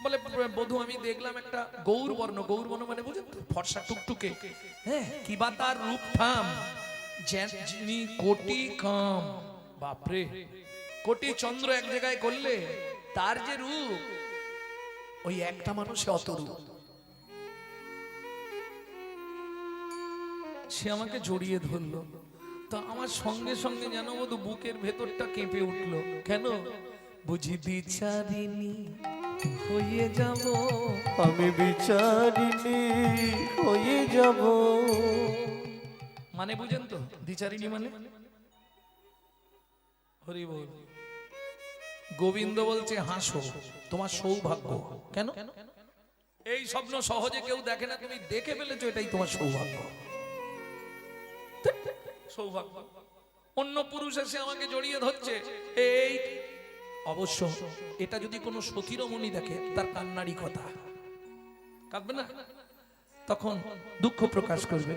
বলে বধূ আমি দেখলাম একটা গৌরবর্ণ, গৌরবর্ণ মানে বুঝেন তো, ফর্সা টুকটুকে, হ্যাঁ, কিবা তার রূপ থাম যিনি কোটি কাম, বাপরে কোটি চন্দ্র এক জায়গায় করলে তার যে রূপ, ওই একটা মানুষে অত রূপ। সে আমাকে জড়িয়ে ধরলো, তা আমার সঙ্গে সঙ্গে জানো বধু বুকের ভেতরটা কেঁপে উঠলো। কেন? বুঝি বিচারিনি হয়ে যাব, আমি বিচারিনি হয়ে যাব। মানে বুঝেন তো দ্বিচারিণী মানে? হরি বল। গোবিন্দ বলছে হাসো, তোমার সৌভাগ্য। কেন? এই স্বপ্ন সহজে কেউ দেখে না, তুমি দেখে ফেলেছো, এটাই তোমার সৌভাগ্য। সৌভাগ্য। অন্য পুরুষ এসে আমাকে জড়িয়ে ধরছে, এই অবশ্য এটা যদি কোনো সতীরমণি দেখে, তার কান্নারই কথা, কাঁদবে না? তখন দুঃখ প্রকাশ করবে,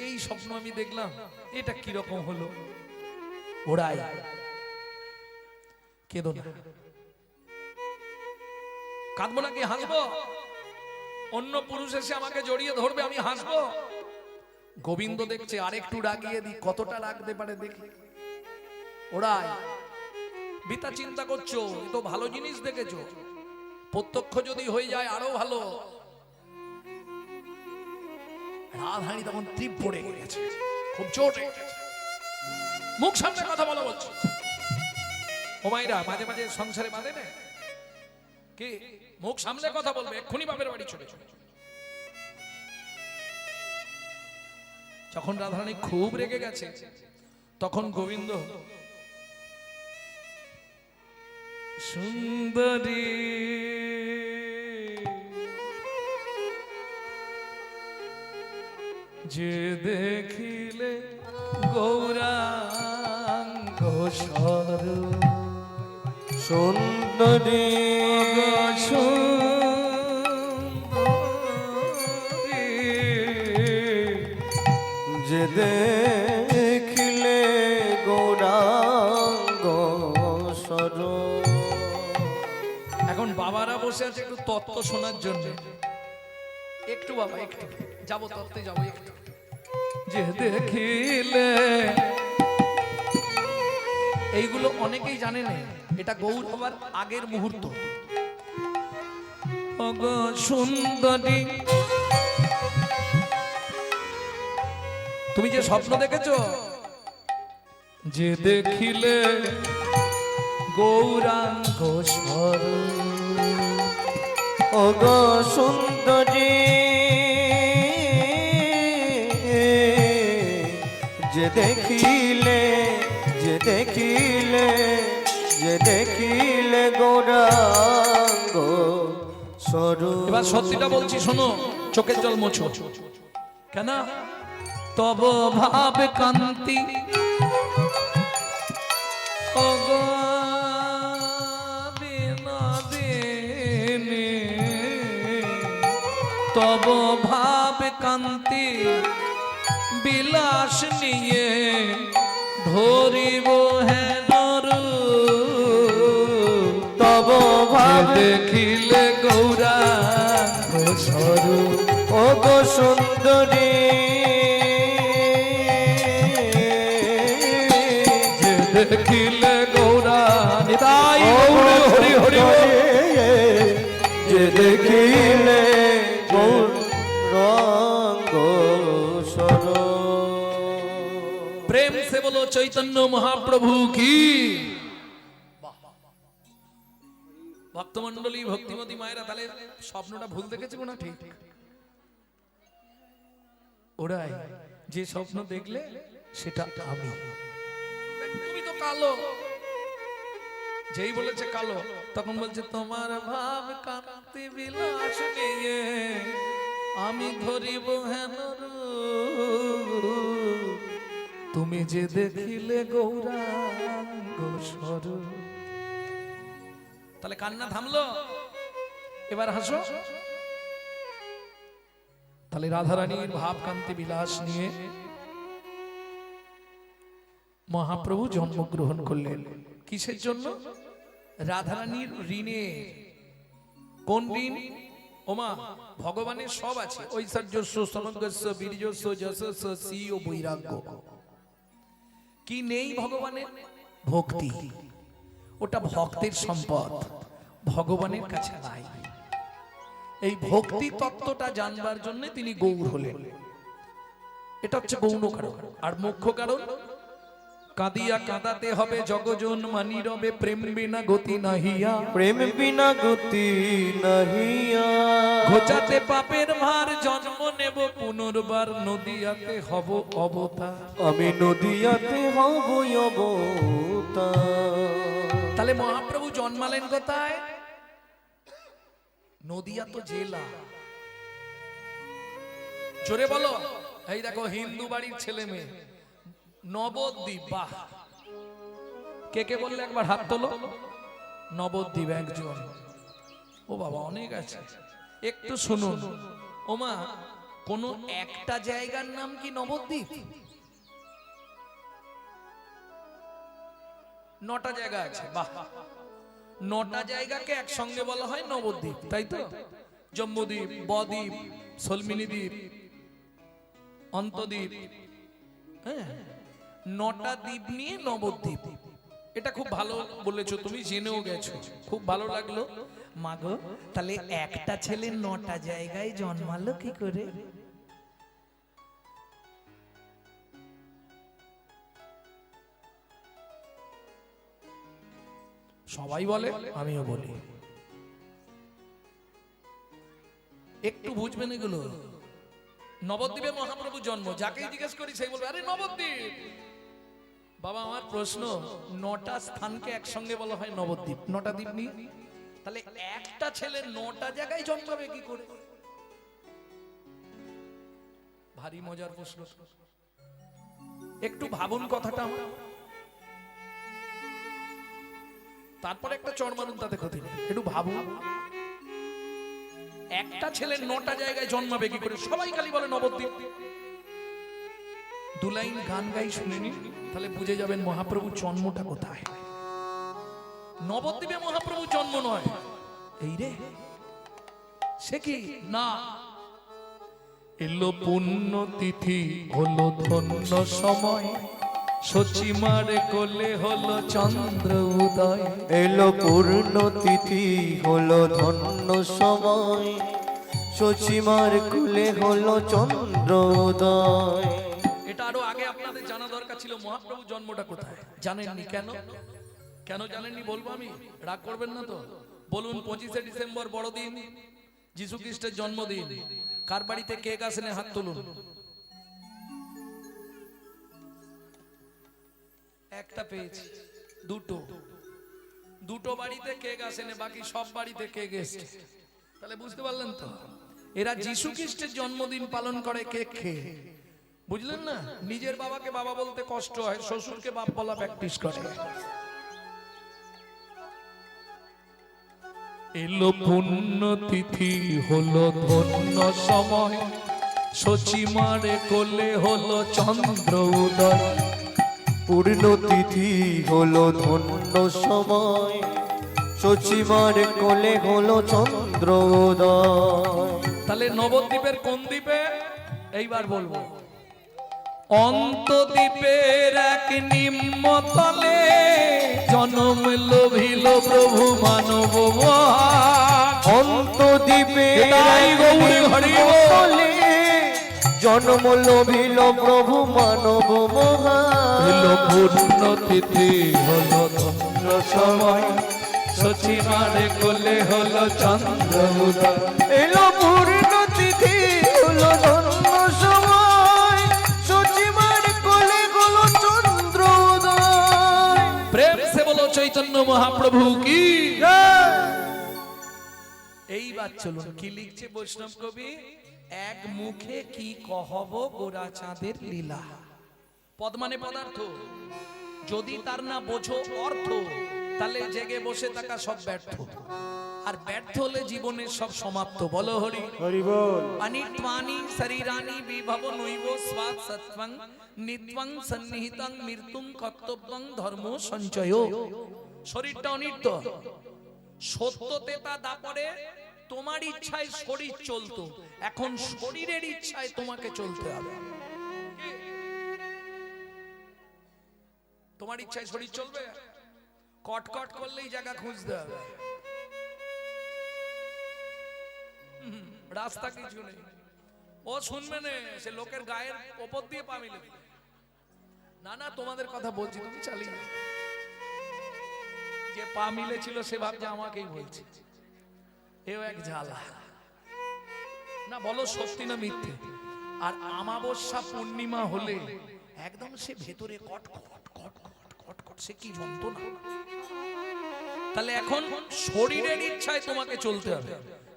এই স্বপ্ন আমি দেখলাম, এটা কিরকম হলো। ওরাই কেঁদো না, কাঁদবো নাকি হাসবো? অন্য পুরুষ এসে আমাকে জড়িয়ে ধরবে, আমি হাসবো? গোবিন্দ দেখছে, আরেকটু রাগিয়ে দিই, কতটা রাখতে পারে দেখি। ওরাই বিতা চিন্তা করছো, এ তো ভালো জিনিস দেখেছো, প্রত্যক্ষ যদি হয়ে যায় আরো ভালো। রাধারানী তখন তীপ পড়ে গেছে, খুব চোট লেগেছে। মুখ সামনে কথা বলো বলছো। ও মাইরা মাঝে মাঝে সংসারে বাঁধে না কি? মুখ সামলে কথা বলবে, এক্ষুনি বাপের বাড়ি চলে চলে। যখন রাধারানী খুব রেগে গেছে, তখন গোবিন্দ সুন্দরী যে দেখিলে গৌরাঙ্গ স্বরূপ, সুন্দরী যে দেখিলে গৌরাঙ্গ স্বরূপ। এখন বাবারা বসে আছে একটু তত্ত্ব শোনার জন্য। একটু বাবা, একটু যাবো তত্ত্বে যাবো একটু। যে দেখিলে, এইগুলো অনেকেই জানে না, এটা গৌর হবার আগের মুহূর্ত। সুন্দরী তুমি যে স্বপ্ন দেখেছো, যে দেখিলে গৌরাঙ্গ স্বরূপ, ওগো সুন্দরী যে দেখিলে, যে দেখিলে, যে দেখিলে গৌরাঙ্গ স্বরূপ। এবার সত্যিটা বলছি শোনো, চোখের জল মোছো। কেন? তব ভাব কান্তি ওগো বিনোদিনী, তব ভাব কান্তি বিলাস নিয়ে ধরিব হেনরু, তব ভাব দেখিলে গৌরাঙ্গ স্বরূপ। ওগো সুন্দরী যে দেখিলে গৌরাঙ্গ, তাই হরি হরি হরি, যে দেখিলে গৌরাঙ্গ স্বরূপ। প্রেম সে বলো চৈতন্য মহাপ্রভু কি। ভক্তমন্ডলী, ভক্তিমতী মায়েরা, তাহলে স্বপ্নটা ভুল দেখেছে না? ঠিক। ওরাই যে স্বপ্ন দেখলে সেটা আমি। তুমি তো কালো, যেই বলেছে কালো, তখন বলছে তোমার ভাব কান্তি বিলাস নিয়ে আমি ধরিব হেন রূপ, তুমি যে দেখিলে গৌরাঙ্গ স্বরূপ। তাহলে কান্না থামলো, এবার হাসো। তাহলে রাধারানীর ভাব কান্তি বিলাস নিয়ে মহাপ্রভু জন্মগ্রহণ করলেন। কিসের জন্য? রাধারানীর ঋণে। কোন ঋণ? ওমা ভগবানের সব আছে, ঐশ্বর্যস্য সমগ্রস্য বীর্যস্য যশস্য শ্রী ও বৈরাগ্য। কি নেই ভগবানের? ভক্তি। ওটা ভক্তের সম্পদ, ভগবানের কাছে নাই। এই ভক্তি তত্ত্বটা জানবার জন্য তিনি গৌর হলেন। এটা হচ্ছে গৌণ কারণ। আর মুখ্য কারণ, কাঁদিয়া কাঁদাতে হবে জগজন মানি রবে, প্রেম বিনা গতি নাহিয়া, প্রেম বিনা গতি নাহিয়া। ঘোচাতে পাপের ভার জন্ম নেব পুনর্বার, নদিয়াতে হব অবতার। আমি নদিয়াতে হব অবতার। তাহলে মহাপ্রভু জন্মালেন কোথায়? নদিয়া তো জেলা। জোরে বলো। এই দেখো হিন্দু বাড়ির ছেলে মেয়ে, নবদ্বীপ। বাহ, কে কে বললে একবার হাত তোলো। নবদ্বীপ একজন। ও বাবা, অনেক আছে। একটু শুনুন। ওমা, কোন একটা জায়গার নাম কি নবদ্বীপ? 9টা জায়গা আছে। বাহ, 9টা জায়গাকে একসঙ্গে বলা হয় নবদ্বীপ, তাই তো? জম্বুদ্বীপ, বদ্বীপ, সলমিনী দ্বীপ, অন্তদ্বীপ। হ্যাঁ, 9টা দ্বীপ নিয়ে নবদ্বীপ। এটা খুব ভালো বলেছো, তুমি জেনেও গেছো, খুব ভালো লাগলো। মাগো, তাহলে একটা ছেলে 9টা জায়গায় জন্মালো কি করে? সবাই বলে, আমিও বলি। একটু বুঝবেন এগুলো। নবদ্বীপে মহাপ্রভু জন্ম, যাকেই জিজ্ঞেস করি সেই বলবে আরে নবদ্বীপ। বাবা, আমার প্রশ্ন, 9টা স্থানকে একসঙ্গে বলা হয় নবদ্বীপ, 9টা দ্বীপ নিয়ে। তাহলে একটা ছেলে 9টা জায়গায় জন্মাবে কি করে? ভারী মজার প্রশ্ন। একটু ভাবুন কথাটা আমার। তারপরে একটা চড় মারুন, তাতে ক্ষতি নেই। একটু ভাবুন, একটা ছেলে 9টা জায়গায় জন্মাবে কি করে? সবাই খালি বলে নবদ্বীপ। 2 লাইন গান গাই শুনে নিন, তাহলে বুঝে যাবেন মহাপ্রভুর জন্মটা কোথায়। নবদ্বীপে মহাপ্রভুর জন্ম নয়। এই রে, সে কি না, এলো পুণ্য তিথি হলো ধন্য সময়, সচিমার কোলে হলো চন্দ্র উদয়। এলো পূর্ণ তিথি হলো ধন্য সময়, সচিমার কুলে হলো চন্দ্র উদয়। এটা আরো আগে আপনাদের জানা দরকার ছিল, মহাপ্রভু জন্মটা কোথায়। জানেননি কেন? কেন জানেননি বলবো আমি, রাগ করবেন না তো? বলুন, 25শে ডিসেম্বর বড়দিন, যিশু খ্রিস্টের জন্মদিন। কার বাড়িতে কেক আসেনি হাত তুলুন। একটা পেয়েছি, দুটো বাড়িতে কেক আসেনি, বাকি সব বাড়িতে কেক এসেছে। তাহলে বুঝতে পারলেন তো, এরা যিশু খ্রিস্টের জন্মদিন পালন করে কেক খেয়ে। বুঝলেন না? নিজের বাবাকে বাবা বলতে কষ্ট হয়, শ্বশুরকে বাপ বলা প্র্যাকটিস করে। এলো পুণ্য তিথি হলো ধন্য সময়, সচিমারে কোলে হলো চন্দ্র উদয়। পূর্ণ তিথি হলো ধন্য সময়, সচিমার কোলে হলো চন্দ্র উদয়। তাহলে নবদ্বীপের কোন দ্বীপে? এইবার বলবো। অন্তদ্বীপের এক নিম্নতলে জন্ম লোভিল প্রভু মানব মহান। অন্তদ্বীপের এক নিম্নতলে জন্ম লোভিল প্রভু মানব মহান। এলো পূর্ণ তিথি হলো ধন্য সময়, সচিমারে কোলে হলো চন্দ্র উদয়। এলো পূর্ণ তিথি হলো ধন্য সময়, সচিমার কোলে হলো চন্দ্র উদয়। প্রেম সে বলো চৈতন্য মহাপ্রভু কি। এইবার চলুন, কি লিখছে বৈষ্ণব কবি? এক মুখে কি কহব গোরা চাঁদের লীলা। পদ মানে পদার্থ, যদি তার না বোঝো অর্থ, তাহলে জেগে বসে থাকা সব ব্যর্থ। আর ব্যর্থ হলে জীবনের সব সমাপ্ত। বলো হরি হরি বল। অনিত্বানি শরীরানি বিভব নৈব স্বাদ সত্বং নিত্যং সন্নিহিতং মৃত্যুং কর্তব্যং ধর্ম সঞ্চয়। শরীরটা অনিত্য, সত্যতে তা দাপরে তোমার ইচ্ছায় শরীর চলতো, এখন শরীরের ইচ্ছায় তোমাকে চলতে হবে। তোমার ইচ্ছায় শরীর চলবে, কটকট করলেই জায়গা খুঁজতে হবে, রাস্তা কিছু নেই। ও শুনবে না, সে লোকের গায়ের ওপর দিয়ে পা মিলে দিবে। না না, তোমাদের কথা বলছি, তুমি চালিয়ে যাও। যে পা মিলেছিল সে ভাবছে আমাকেই বলছে, এও এক ঝালা। না বলো সত্যি না মিথ্যে? আর অমাবস্যা পূর্ণিমা হলে একদম সে ভেতরে কটকট কটকট কটকট, সে কি যন্ত্রণা। তাহলে এখন শরীরের ইচ্ছায় তোমাকে চলতে হবে।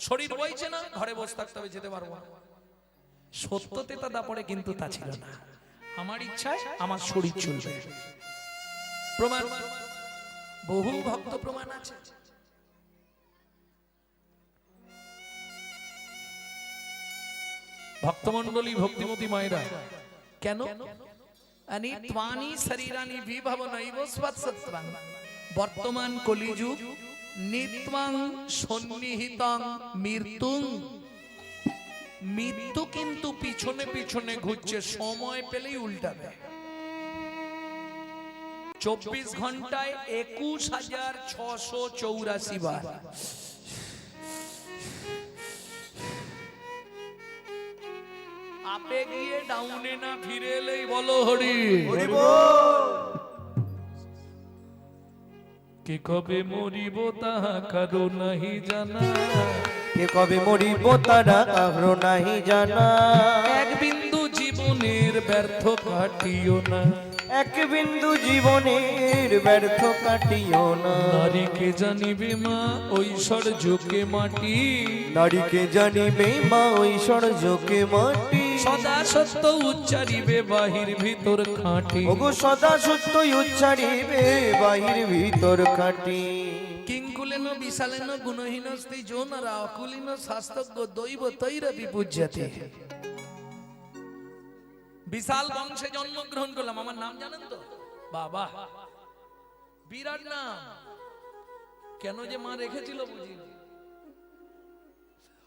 শরীর বইছে না, ঘরে বসে থাকতে হবে, যেতে পারবো না। সত্যতে তা দাপড়ে কিন্তু তা ছিল না। আমার ইচ্ছায় আমার শরীর চলবে। প্রমাণ বহু ভক্ত প্রমাণ আছে। ভক্তমণ্ডলী, ভক্তিমতী মায়েরা, কেন আনি ত্বানি শরীরানি বিভবনৈব স্বৎসত্বাং বর্তমান কলিযুগ নিত্বাং সন্নিহিতাং মৃত্যুং। মৃত্যু কিন্তু পিছনে পিছনে ঘুরছে, সময় পেলেই উল্টাবে। 24 ঘন্টায় 21,684 বার। আপে গিয়ে ডাউনে না ফিরে এলেই বলো হরি হরি বল। কে কবে মরিব তাহা কারো নাহি জানা, কে কবে মরিব তারা কারো নাহি জানা। এক বিন্দু জীবনের ব্যর্থ কাটিও না, এক বিন্দু জীবনের ব্যর্থ কাটিও না। নারীকে জানিবে মা ঐশ্বর্যকে মাটি, নারীকে জানিবে মা ঐশ্বর্যকে মাটি। সদা সত্য উচ্চারিবে বাহির ভিতর খাঁটি, ওগো সদা সত্যই উচ্চারিবে বাহির ভিতর খাঁটি। কিঙ্কুলেন বিশালেন গুণহীনস্তি যৌনরা অকুলিন শাস্ত্রজ্ঞ দৈব তৈরপি পূজ্যতে। বিশাল বংশে জন্মগ্রহণ করলাম, আমার নাম জানেন তো? বাবা, বিরাট নাম। কেন যে মা রেখেছিল বুঝি,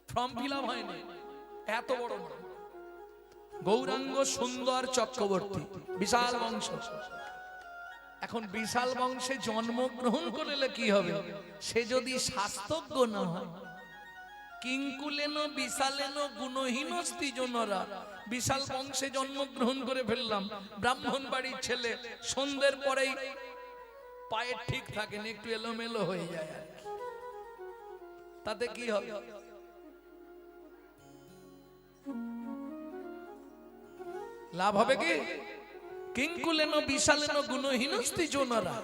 ফর্ম ফিল আপ হয়নি, এত বড় নাম। গৌরাঙ্গ সুন্দর চক্রবর্তী, বিশাল বংশ। এখন বিশাল বংশে জন্মগ্রহণ করলে কি হবে? সে যদি শাস্ত্রজ্ঞ না হয়, কিঙ্কুলেন বিশালেন গুণহীনস্তি জনরা, বিশাল বংশে জন্মগ্রহণ করে ফেললাম, ব্রাহ্মণ বাড়ির ছেলে, সন্ধ্যের পরেই পায়ে ঠিক থাকে না, একটু এলোমেলো হয়ে যায় আর কি। তাতে কি হবে? লাভ হবে কি? কিঙ্কুলেন বিশালেন গুণহীনস্তি জনরা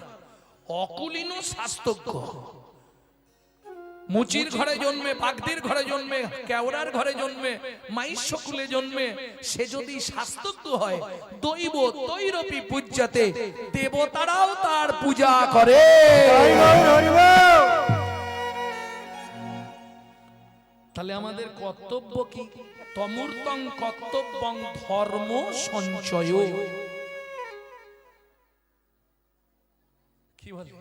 অকুলিন শাস্ত্রজ্ঞ। মুচির ঘরে জন্মে, বাগদির ঘরে জন্মে, কেওড়ার ঘরে জন্মে, মাইশ্য কুলে জন্মে, সে যদি শাস্ত্রজ্ঞ হয়, দৈব তৈরপি পূজ্যতে, দেবতারাও তার পূজা করে। তাহলে আমাদের কর্তব্য কি? তমূর্তং কর্তব্যং ধর্ম সঞ্চয়। কি বলে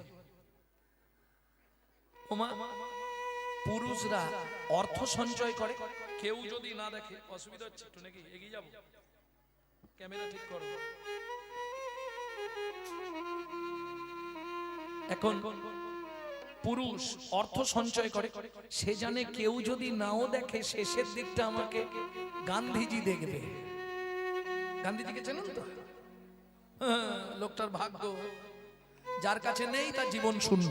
ওমা? পুরুষরা অর্থ সঞ্চয় করে, কেউ যদি না দেখে অসুবিধা হচ্ছে একটু নাকি? এগিয়ে যাবো, ক্যামেরা ঠিক করো। এখন পুরুষ অর্থ সঞ্চয় করে, সে জানে কেউ যদি নাও দেখে শেষের দিকটা আমাকে গান্ধীজি দেখবে। গান্ধীজিকে চেনেন তো? লোকটার ভাগ্য, যার কাছে নেই তার জীবন শূন্য।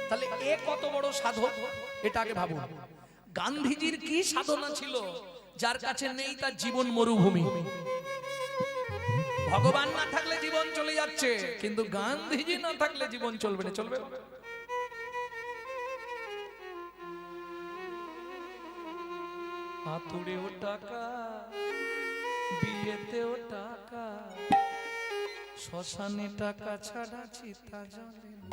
তাহলে এ কত বড় সাধক, এটা আগে ভাবুন। গান্ধীজির কি সাধনা ছিল? যার কাছে নেই তার জীবন মরুভূমি। ভগবান না থাকলে জীবন চলে যাচ্ছে, কিন্তু গান্ধীজি না থাকলে জীবন চলবে না। চলবে হাতুড়েও টাকা, বিয়েতেও টাকা, শ্মশানে টাকা ছাড়া চিতা জ্বলে না।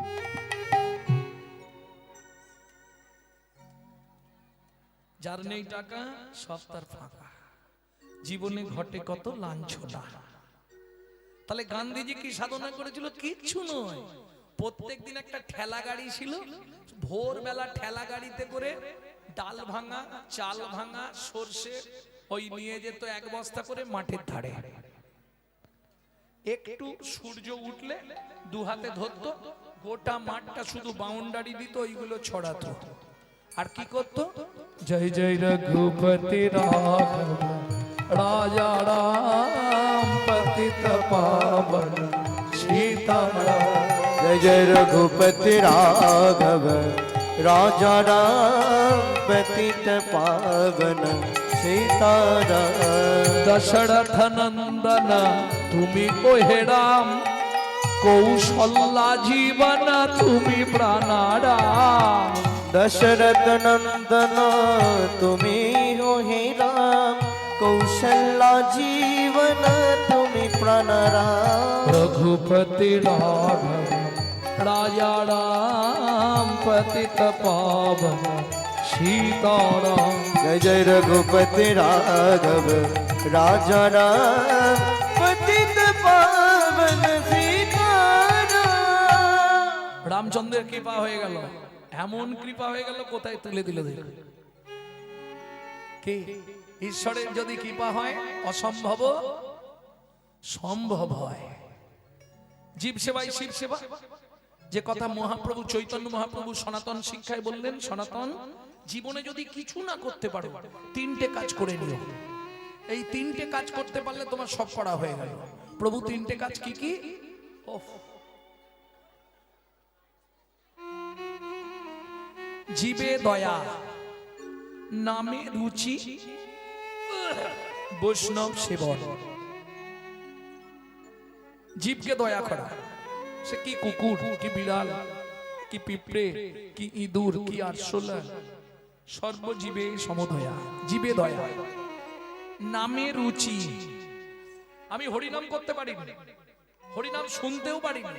যার নেই টাকা সব তার ফাঁকা, জীবনে ঘটে কত লাঞ্ছনা। তাহলে গান্ধীজি কি সাধনা করেছিল? কিচ্ছু নয়। প্রত্যেক দিন একটা ঠেলা গাড়ি ছিল, ভোরবেলা ঠেলা গাড়িতে করে ডাল ভাঙা, চাল ভাঙা, সর্ষে ওই নিয়ে যেত এক বস্তা করে মাঠের ধারে। একটু সূর্য উঠলে দু হাতে ধরতো, গোটা মাঠটা শুধু বাউন্ডারি দিত, ওইগুলো ছড়াতো। আর কি করতো? জয় জয় রঘুপতি রাঘব রাজা রাম পতিত পাবন সীতারাম। जय जय रघुपति राघव राजा राम पतित पावन सीताराम। दशरथ नंदन তুমি ওহে রাম, কৌশল্যা জীবন তুমি প্রাণারাম। दशरथ नंदन तुम्ही हो हे राम, कौशल्या जीवन तुम्ही प्राणराम। रघुपति राघव राजा राम पतित पावन सीताराम। जय जय रघुपति राघव राजा राम पतित पावन सीताराम। রামচন্দ্রের কৃপা হয়ে গেল, এমন কৃপা হয়ে গেল কোথায় তুলে দিল দেখো। কি ঈশ্বরের যদি কৃপা হয় অসম্ভব সম্ভব হয়। জীব সেবাই শিব সেবা, যে কথা মহাপ্রভু চৈতন্য মহাপ্রভু সনাতন শিক্ষায় বললেন, সনাতন জীবনে যদি কিছু না করতে পারো তিনটে কাজ করে নিও। এই তিনটে কাজ করতে পারলে তোমার সব করা হয়ে গেল। প্রভু তিনটে কাজ কি কি? জীবে দয়া, নামে রুচি, বৈষ্ণব সেবন। জীবকে দয়া করা, সে কি কুকুর, কি বিড়াল, কি পিঁপড়ে, কি ইঁদুর, কি আরশোলা, সর্বজীবে সমদয়া। জীবে দয়া, নামে রুচি। আমি হরিনাম করতে পারি না, হরিনাম শুনতেও পারি না,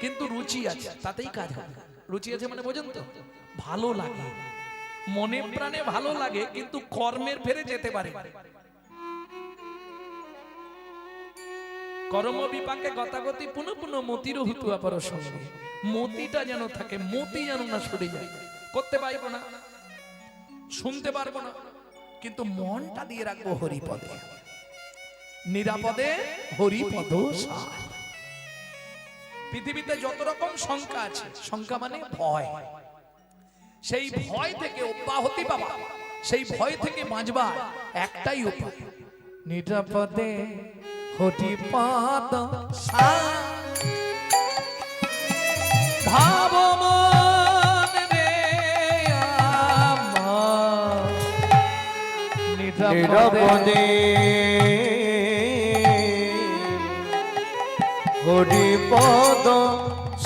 কিন্তু রুচি আছে, তাতেই কাজ হয়। রুচি আছে মানে বোঝেন তো? ভালো লাগে, মনে প্রাণে ভালো লাগে, কিন্তু কর্মের ফেরে যেতে পারে। কর্ম বিপাকে গতাগতি পুনঃ পুনঃ মতির হুতুয়া পর সঙ্গে। মতিটা যেন থাকে, মতি যেন না সরে যায়। করতে পারবো না, শুনতে পারবো না, কিন্তু মনটা দিয়ে রাখবো হরিপদে। নিরাপদে হরিপদ সার। পৃথিবীতে যত রকম শঙ্কা আছে, শঙ্কা মানে ভয়, সেই ভয় থেকে অব্যাহতি পাবা, সেই ভয় থেকে বাঁচবা একটাই উপায়, নিরাপদে হরিপদ সার। ভাব মন রে আমার, নিরাপদে হরিপদ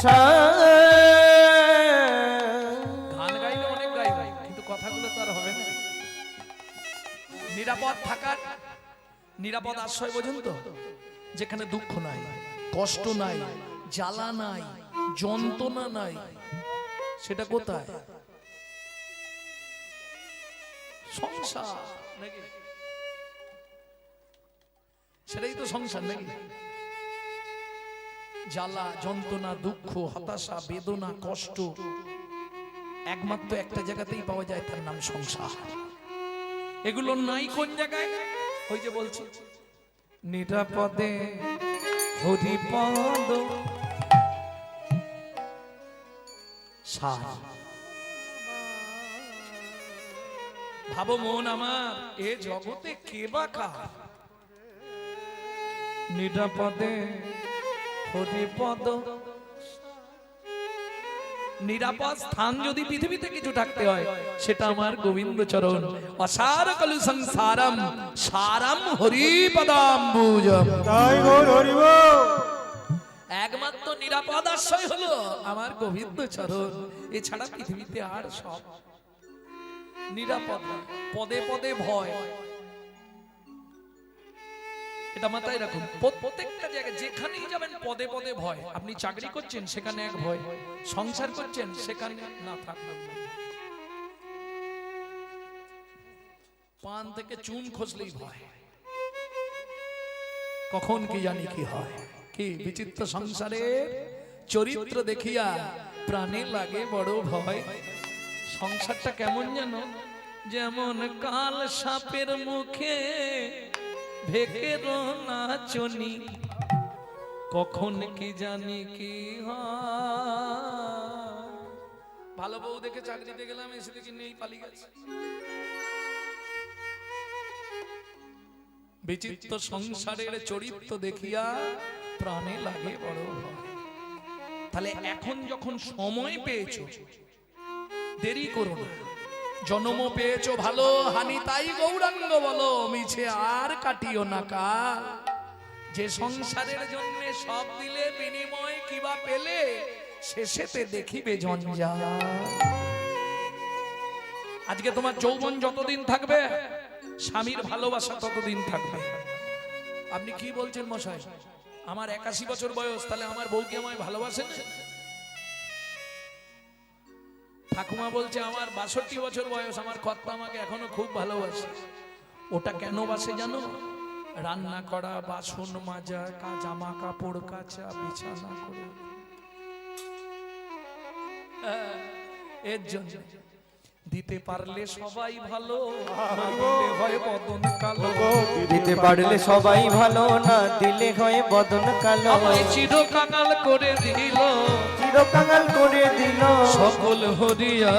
সার। গান গাইলে অনেক গাইবে, কিন্তু কথাগুলো তো আর হবে না। নিরাপদ থাকার নিরাপদ আশ্রয় বোঝেন তো? যেখানে দুঃখ নাই, কষ্ট নাই, জ্বালা নাই, যন্ত্রণা নাই, সেটা কোথায়? সংসার নাকি? সেটাই তো সংসার নাকি? জ্বালা যন্ত্রণা দুঃখ হতাশা বেদনা কষ্ট একমাত্র একটা জায়গাতেই পাওয়া যায়, তার নাম সংসার। এগুলো নাই কোন জায়গায়? ওই যে বলছি নিরাপদে হরিপদ সার। ভাবো মন আমার, এ জগতে কে বা কার? নিরাপদে হরিপদ। নিরাপদ স্থান যদি পৃথিবীতে কিছু থাকতে হয়, সেটা আমার গোবিন্দ চরণ। অসার কলু সংসারম সারম হরিপদাম্বুজম। তাই গৌর হরি বল। একমাত্র নিরাপদ আশ্রয় হলো আমার গোবিন্দ চরণ। এছাড়া পৃথিবীতে আর সব নিরাপদ না। পদে পদে ভয়, এটা মাথায় রাখুন। প্রত্যেকটা জায়গায় যেখানেই যাবেন পদে পদে ভয়। আপনি চাকরি করছেন, সেখানে এক ভয়। সংসার করছেন, সেখানে না থাকবেন। পান থেকে চুন খসলেই ভয়, কখন কি জানি কি হয়। কি বিচিত্র সংসারের চরিত্র দেখিয়া প্রাণে লাগে বড় ভয়। সংসারটা কেমন যেন, যেমন কাল সাপের মুখে ভেকের নাচনি, কখন কি জানি কি হয়। ভালো বউ দেখে চাকরিতে গেলাম, এসে দেখি নেই, পালিয়ে গেছে। বিচিত্র সংসারের চরিত্র দেখিয়া প্রাণে লাগে বড় ভয়। তাহলে এখন যখন সময় পেয়েছো, দেরি করো না। জন্ম পেয়েছো ভালো, হানি তাই গৌরাঙ্গ বলো, মিছে আর কাটিও না কাল। যে সংসারের জন্য সব দিলে, বিনিময় কিবা পেলে, শেষেতে দেখিবে জঞ্জাল। আজকে তোমার যৌবন যতদিন থাকবে, স্বামীর ভালোবাসা ততদিন থাকবে। আপনি কি বলছেন মশাই? আমার 81 বছর বয়স, তাহলে আমার বউ কি আমায় ভালোবাসে না? ঠাকুমা বলছে আমার 62 বছর বয়স, আমার কর্তা আমাকে এখনো খুব ভালোবাসে। ওটা কেন বাসে জানো? রান্না করা, বাসন মাজা, জামা কাপড় কাচা, বিছানা করা, এর জন্য। দিতে পারলে সবাই ভালো, না দিলে হয় বদন কালো। দিতে পারলে সবাই ভালো, না দিলে হয় বদন কালো। আমায় চিরকাঙাল করে দিল, চিরকাঙাল করে দিল সকল হরিয়া,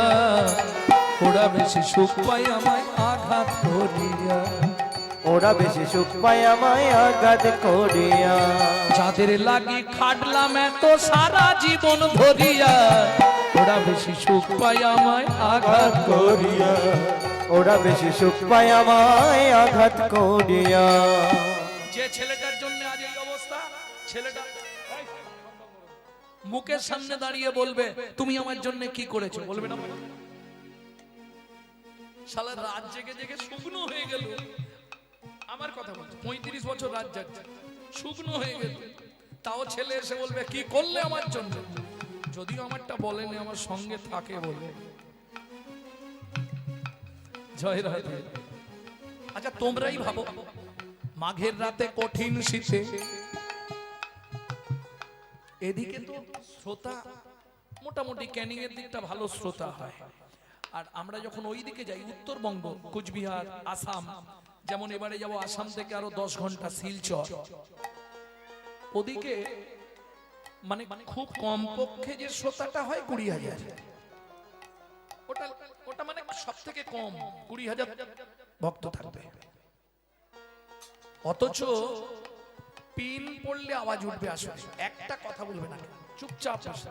ওরা বেশি সুখ পায় আমায় আঘাত করিয়া। ওরা বেশি সুখ পায় আমায় আঘাত করিয়া। যাদের লাগি খাটলাম এত সারা জীবন ধরিয়া, ওরা বেশি সুখ পায় আমায় আঘাত করিয়া। ওরা বেশি সুখ পায় আমায় আঘাত করিয়া। যে ছেলেটার জন্য আজ এই অবস্থা, ছেলেটা মুখের সামনে দাঁড়িয়ে বলবে তুমি আমার জন্য কি করেছো, বলবে না? শালা রাত জেগে জেগে শুকনো হয়ে গেল। আমার কথা বলছে, 35 বছর রাত জাগছে, শুকনো হয়ে গেল, তাও ছেলে এসে বলবে কি করলে আমার জন্য। যদিও আমারটা বলেনি, আমার সঙ্গে থাকে বলে। জয় রাধে। আচ্ছা তোমরাই ভাবো, মাঘের রাতে কঠিন শীতে, এদিকে তো শ্রোতা মোটামুটি ক্যানিং এর দিকটা ভালো শ্রোতা হয়, আর আমরা যখন ওই দিকে যাই উত্তরবঙ্গ, কুচবিহার, আসাম, যেমন এবারে যাব আসাম থেকে আরো 10 ঘন্টা শিলচর, ওদিকে মানে খুব কম পক্ষে যে শ্রোতাটা হয় 20,000। ওটা মানে সব থেকে কম 20,000 ভক্ত থাকবে। অথচ পিন পড়লে আওয়াজ উঠবে, আসলে একটা কথা বলবে না, চুপচাপ বসে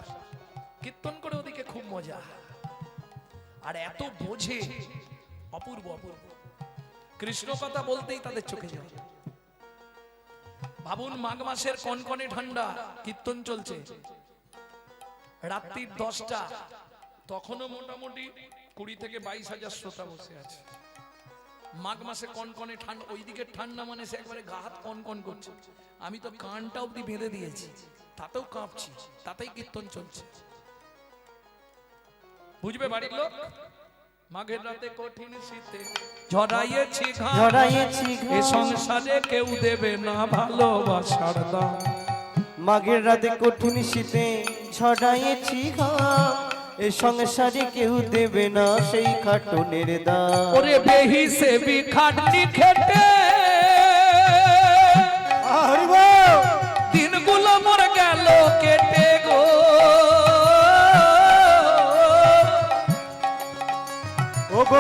কীর্তন করে, ওদিকে খুব মজা। আর এত বোঝে, অপূর্ব অপূর্ব। কৃষ্ণ কথা বলতেই তাদের চোখে যায়। ভাবুন মাঘ মাসের কনকনে ঠান্ডা, কীর্তন চলছে, রাত্রির 10টা, তখনও মোটামুটি 20 থেকে 22,000 শ্রোতা বসে আছে। মাঘ মাসে কনকনে ঠান্ডা, ওইদিকে ঠান্ডা মানে সে একবারে গা হাত কনকন করছে। আমি তো কানটা অব্দি বেঁধে দিয়েছি, তাতেও কাঁপছি, তাতেই কীর্তন চলছে। বুঝবে বাড়ির লোক? মাঘের রাতে কঠিন শীতে ঝরাইয়েছি ঘাম, ঝরাইয়েছি এ সংসারে কেউ দেবে না ভালোবাসার দাম। মাঘের রাতে কঠিন শীতে ছড়াইয়েছি ঘাম, এ সংসারে কেউ দেবে না সেই খাটুনের দাম। ওরে বেহিসেবি খাটনি খেটে দিনগুলো মোর গেল কেটে গো।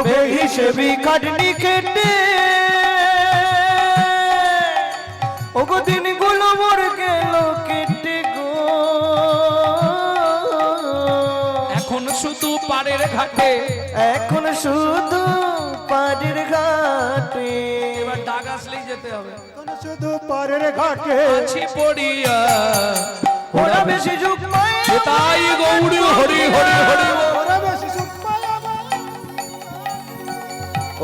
বেহিসেবি খাটনি খেটে ওগো দিনগুলো মোর গেল কেটে গো। এখন শুধু পাড়ের ঘাটে, এখন শুধু পাড়ের ঘাটে, এবার ডাক আসলেই যেতে হবে। এখন শুধু পাড়ের ঘাটে আছি পড়িয়া, ওরা বেশি যুগ পায় তাই গৌরী হরি হরি হরি। ওরা বেশি সুখ পায় আমায়,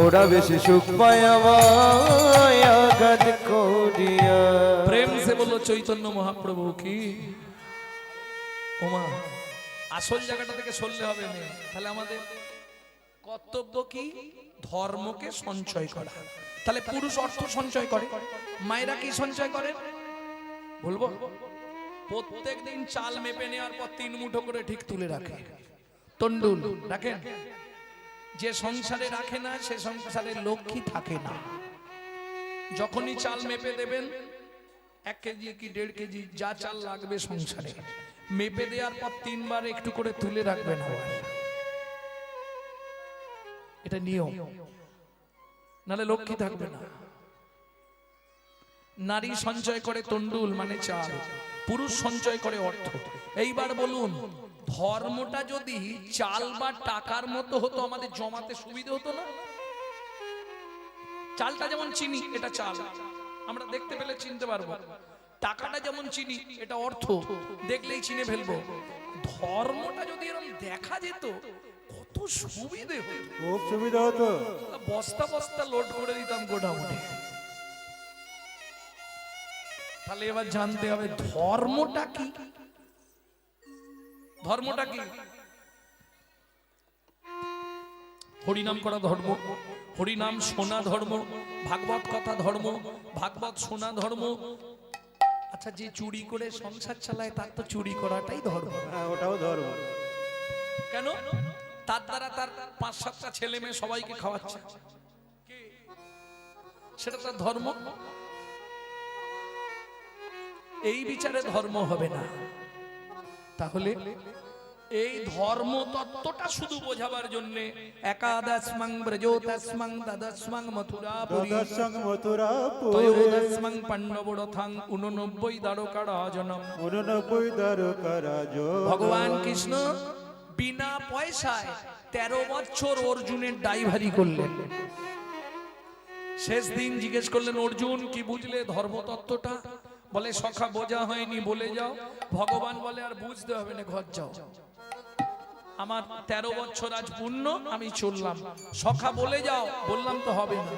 ওরা বেশি সুখ পায় আমায় আঘাত করিয়া। প্রেম সে বলো চৈতন্য মহাপ্রভু কি। ওমা আসল জায়গাটা থেকে সরলে হবে না, তাহলে আমাদের কর্তব্য কি? ধর্মকে সঞ্চয় করা। তাহলে পুরুষ অর্থ সঞ্চয় করে, মায়েরা কি সঞ্চয় করে বলবো? প্রত্যেক দিন চাল মেপে নেওয়ার পর 3 মুঠো করে ঠিক তুলে রাখে, তন্ডুল রাখেন। যে সংসারে রাখে না সে সংসারে লক্ষ্মী থাকে না। যখনই চাল মেপে দেবেন 1 কেজি কি 1.5 কেজি যা চাল লাগবে সংসারে, মেপে দেওয়ার পর 3 বার একটু করে তুলে রাখবেন। এটা নিয়ম, নাহলে লক্ষ্মী থাকবে না। নারী সঞ্চয় করে তন্ডুল মানে চাল, পুরুষ সঞ্চয় করে অর্থ। এইবার বলুন, ধর্মটা যদি চাল বা টাকার মতো হতো আমাদের জমাতে সুবিধা হতো না? চালটা যেমন চিনি, এটা চাল, আমরা দেখতে পেলে চিনতে পারবো। টাকাটা যেমন চিনি, এটা অর্থ, দেখলেই চিনে ফেলবো। ধর্মটা যদি এরকম দেখা যেত কত সুবিধে হতো, খুব সুবিধা হতো। বস্তা বস্তা লোড করে দিতাম গোডাউনে। তাহলে এবার জানতে হবে ধর্মটা কি। ধর্মটা কি? হরিনাম করা ধর্ম, হরিনাম শোনা ধর্ম, ভাগবত কথা ধর্ম, ভাগবত শোনা ধর্ম। আচ্ছা, যে চুরি করে সংসার চালায় তার তো চুরি করাটাই ধর্ম। হ্যাঁ, ওটাও ধর্ম। কেন? তার দ্বারা তার 5-7টা ছেলে মেয়ে সবাইকে খাওয়াচ্ছে, সেটা তার ধর্ম। এই বিচারে ধর্ম হবে না। তাহলে এই ধর্ম তত্ত্বটা শুধু বোঝাবার জন্য একাদশমং ব্রজোতস্মং দ্বাদশমং মথুরাপুরী দ্বাদশং মথুরাপুরী ত্রয়োদশমং পাণ্ডবরথাং 89 দ্বারকারাজনম। 89 দ্বারকারাজনম। ভগবান কৃষ্ণ বিনা পয়সায় 13 বছর অর্জুনের ড্রাইভারি করলেন। শেষ দিন জিজ্ঞেস করলেন, অর্জুন কি বুঝলে ধর্মতত্ত্বটা? বলে, সখা বোঝা হয়নি, বলে যাও। ভগবান বলে, আর বুঝতে হবে না, ঘর যাও, আমার 13 বছর আজ পূর্ণ, আমি চললাম। সখা বলে যাও, বললাম তো হবে না।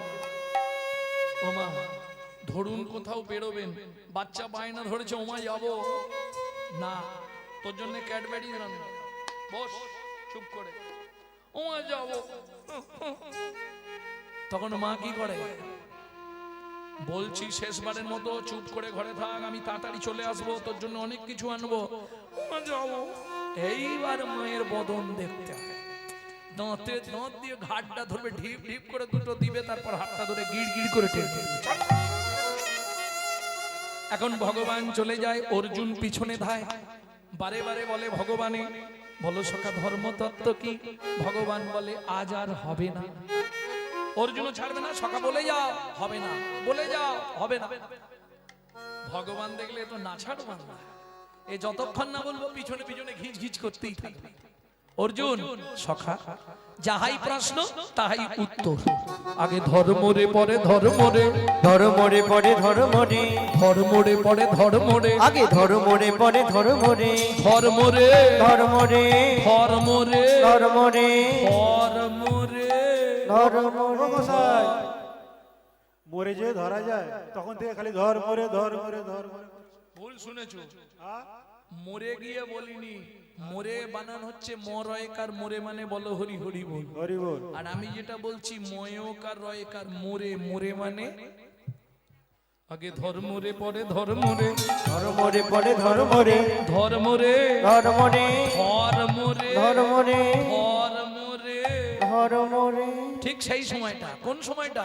ওমা, ধরুন কোথাও বেরোবেন, বাচ্চা বায়না ধরেছে, ওমা যাবো না, তোর জন্য ক্যাডবেরি দিলাম, বস চুপ করে, ওমা যাবো। তখন মা কি করে? বলছি শেষবারের মতো চুপ করে ঘরে থাক, আমি তাড়াতাড়ি চলে আসবো, তোর জন্য অনেক কিছু আনবো, ওমা যাবো। এইবার মায়ের বদন দেখতে হবে, দাঁতে দাঁত দিয়ে ঘাটটা ধরবে, ঢিপ ঢিপ করে দুটো দিবে, তারপর হাতটা ধরে গিড় গিড় করে টেনে। এখন ভগবান চলে যায়, অর্জুন পিছনে ধায়, বারে বারে বলে, ভগবানে বলো সখা ধর্মতত্ত্ব কি? ভগবান বলে, আজ আর হবে না। অর্জুনও ছাড়বে না, সখা বলে যাও, হবে না, বলে যাও, হবে না। ভগবান দেখলে তো না ছাড়বা না, এ যতক্ষণ না বলবো পিছনে পিছনে ঘিচ ঘিচ করতেই থাকবে। অর্জুন, সখা যাহাই প্রশ্ন তাহাই উত্তর, আগে ধর্ম রে পরে ধর্ম রে, ধর্ম রে পরে ধর্ম রে, ধর্ম রে পরে ধর্ম রে, আগে ধর্ম রে পরে ধর্ম রে, ধর্ম রে ধর্ম রে, ধর্ম রে, ধর্ম রে, ধর্ম রে। ধর্ম ও গোসাই, মরে যে ধরা যায় তখন থেকে খালি ধর্ম রে ধর্ম রে ধর্ম রে। ভুল শুনেছো, হ্যাঁ? মরে গিয়ে বলিনি, মোরে বানান হচ্ছে মরয়কার, মোরে মানে বলো হরি হরি বল। হরি বল। আর আমি যেটা বলছি ময়কার রয়কার, মোরে, মোরে মানে আগে ধর্ম রে পরে ধর্ম রে, ধর্ম রে পরে ধর্ম রে, ধর্ম রে, ধর্ম রে, ধর্ম রে, ধর্ম রে, ধর্ম রে। ধর্ম রে। ঠিক সেই সময়টা, কোন সময়টা?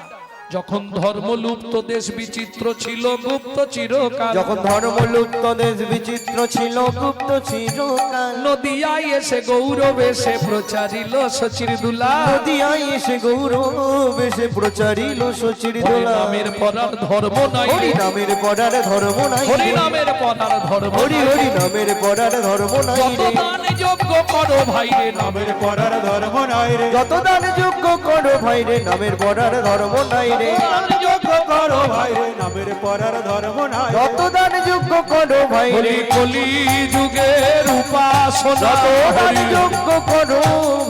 যখন ধর্ম লুপ্ত, দেশ বিচিত্র ছিল, গুপ্ত চিরকাল। যখন ধর্ম লুপ্ত, দেশ বিচিত্র ছিল, গুপ্ত চিরকাল। নদিয়ায় এসে গৌরব এসে প্রচারিল শচির দুলা, নদিয়ায় এসে গৌরব এসে প্রচারিল শচির দোলা। নামের পরার ধর্ম নাই, হরি নামের পড়ার ধর্ম নাই, হরি নামের পরার ধর্ম হরি হরি নামের পড়ার ধর্ম নাই যত রে। দান যোগ্য করো ভাই রে, নামের পড়ার ধর্ম নাই রে। যত দান যোগ্য করো ভাই রে, নামের পড়ার ধর্ম নাই রে। দান যোগ্য করো ভাই রে, নামের পড়ার ধর্ম নাই। যত দান যোগ্য করো ভাই রে, কলি যুগের উপাসনা, যত দান যোগ্য করো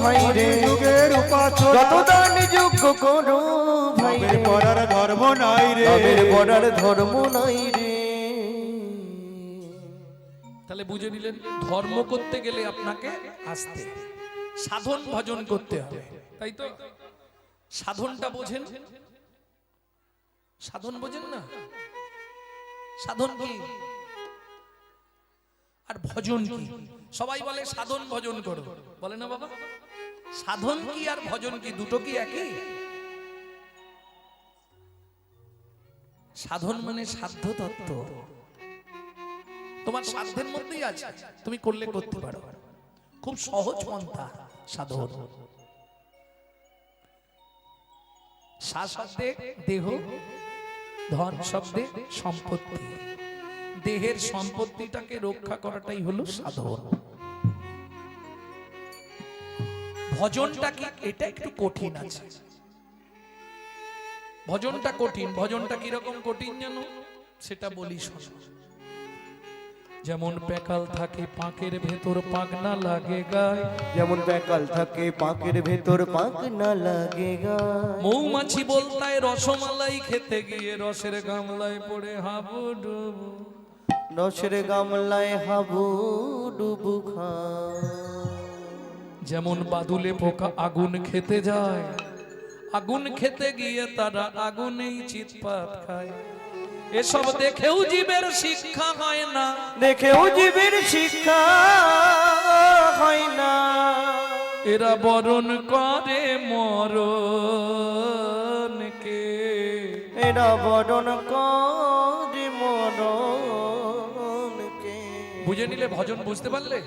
ভাই রে, যুগের উপাসনা, যত দান যোগ্য করো ভাই নামের রে, পড়ার ধর্ম নাই রে। নামের পড়ার ধর্ম নাই রে। তাহলে বুঝে নিলেন, ধর্ম করতে গেলে আপনাকে আসতে সাধন ভজন করতে হবে, তাই তো? সাধনটা বোঝেন? সাধন বোঝেন না? সাধন কি আর ভজন কি? সবাই বলে সাধন ভজন করো, বলে না বাবা? সাধন কি আর ভজন কি দুটো কি একই? সাধন মানে সাধ্য তত্ত্ব, তোমার সাধ্যের মধ্যেই আছে, তুমি করলে করতে পারো, খুব সহজ পন্থা সাধন। সা শব্দে দেহ, ধন শব্দে সম্পত্তি, দেহের সম্পত্তিটাকে রক্ষা করাটাই হলো সাধন। ভজনটা কি? এটা একটু কঠিন আছে, ভজনটা কঠিন। ভজনটা কিরকম কঠিন জানো? সেটা বলি শোনো। যেমন প্যাকাল থাকে পাঁকের ভেতর পাক না লাগে গায়, যেমন প্যাকাল থাকে পাকের ভেতর পাক না লাগে গায়। মৌমাছি বলতায় রসমালাই খেতে গিয়ে রসের গামলায় পড়ে হাবুডুবু, রসের গামলায় হাবু ডুবু খায়। যেমন বাদুলে পোকা আগুন খেতে যায়, আগুন খেতে গিয়ে তারা আগুনেই চিৎপাত খায়। এসব দেখেও জীবের শিক্ষা হয় না, দেখেও জীবের শিক্ষা হয় না। এরা বরণ করে মরণকে, এরা বরণ করে মরণকে। বুঝে নিলে ভজন বুঝতে পারলে?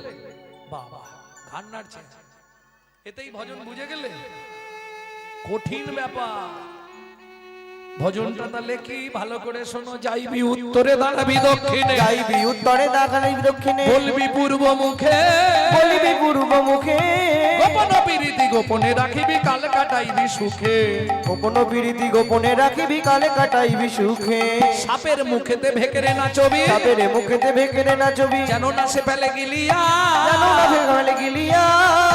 বাবা ঘাড় নাড়ছে, এতেই ভজন বুঝে গেলে। কঠিন ব্যাপার ভজনটা। তাহলে কি? ভালো করে শোনো। যাইবি উত্তরে দাঁড়াবি দক্ষিণে, যাইবি উত্তরে দাঁড়াবি দক্ষিণে, বলবি পূর্ব মুখে, বলিবি পূর্ব মুখে। গোপন প্রীতি গোপনে রাখিবি কাল কাটাইবি সুখে, গোপন প্রীতি গোপনে রাখিবি কালে কাটাইবি সুখে। সাপের মুখেতে ভেকেরে নাচবি, সাপের মুখেতে ভেকেরে নাচবি, যেন না সে ফেলে গিলিয়া, যেন না ফেলে গিলিয়া।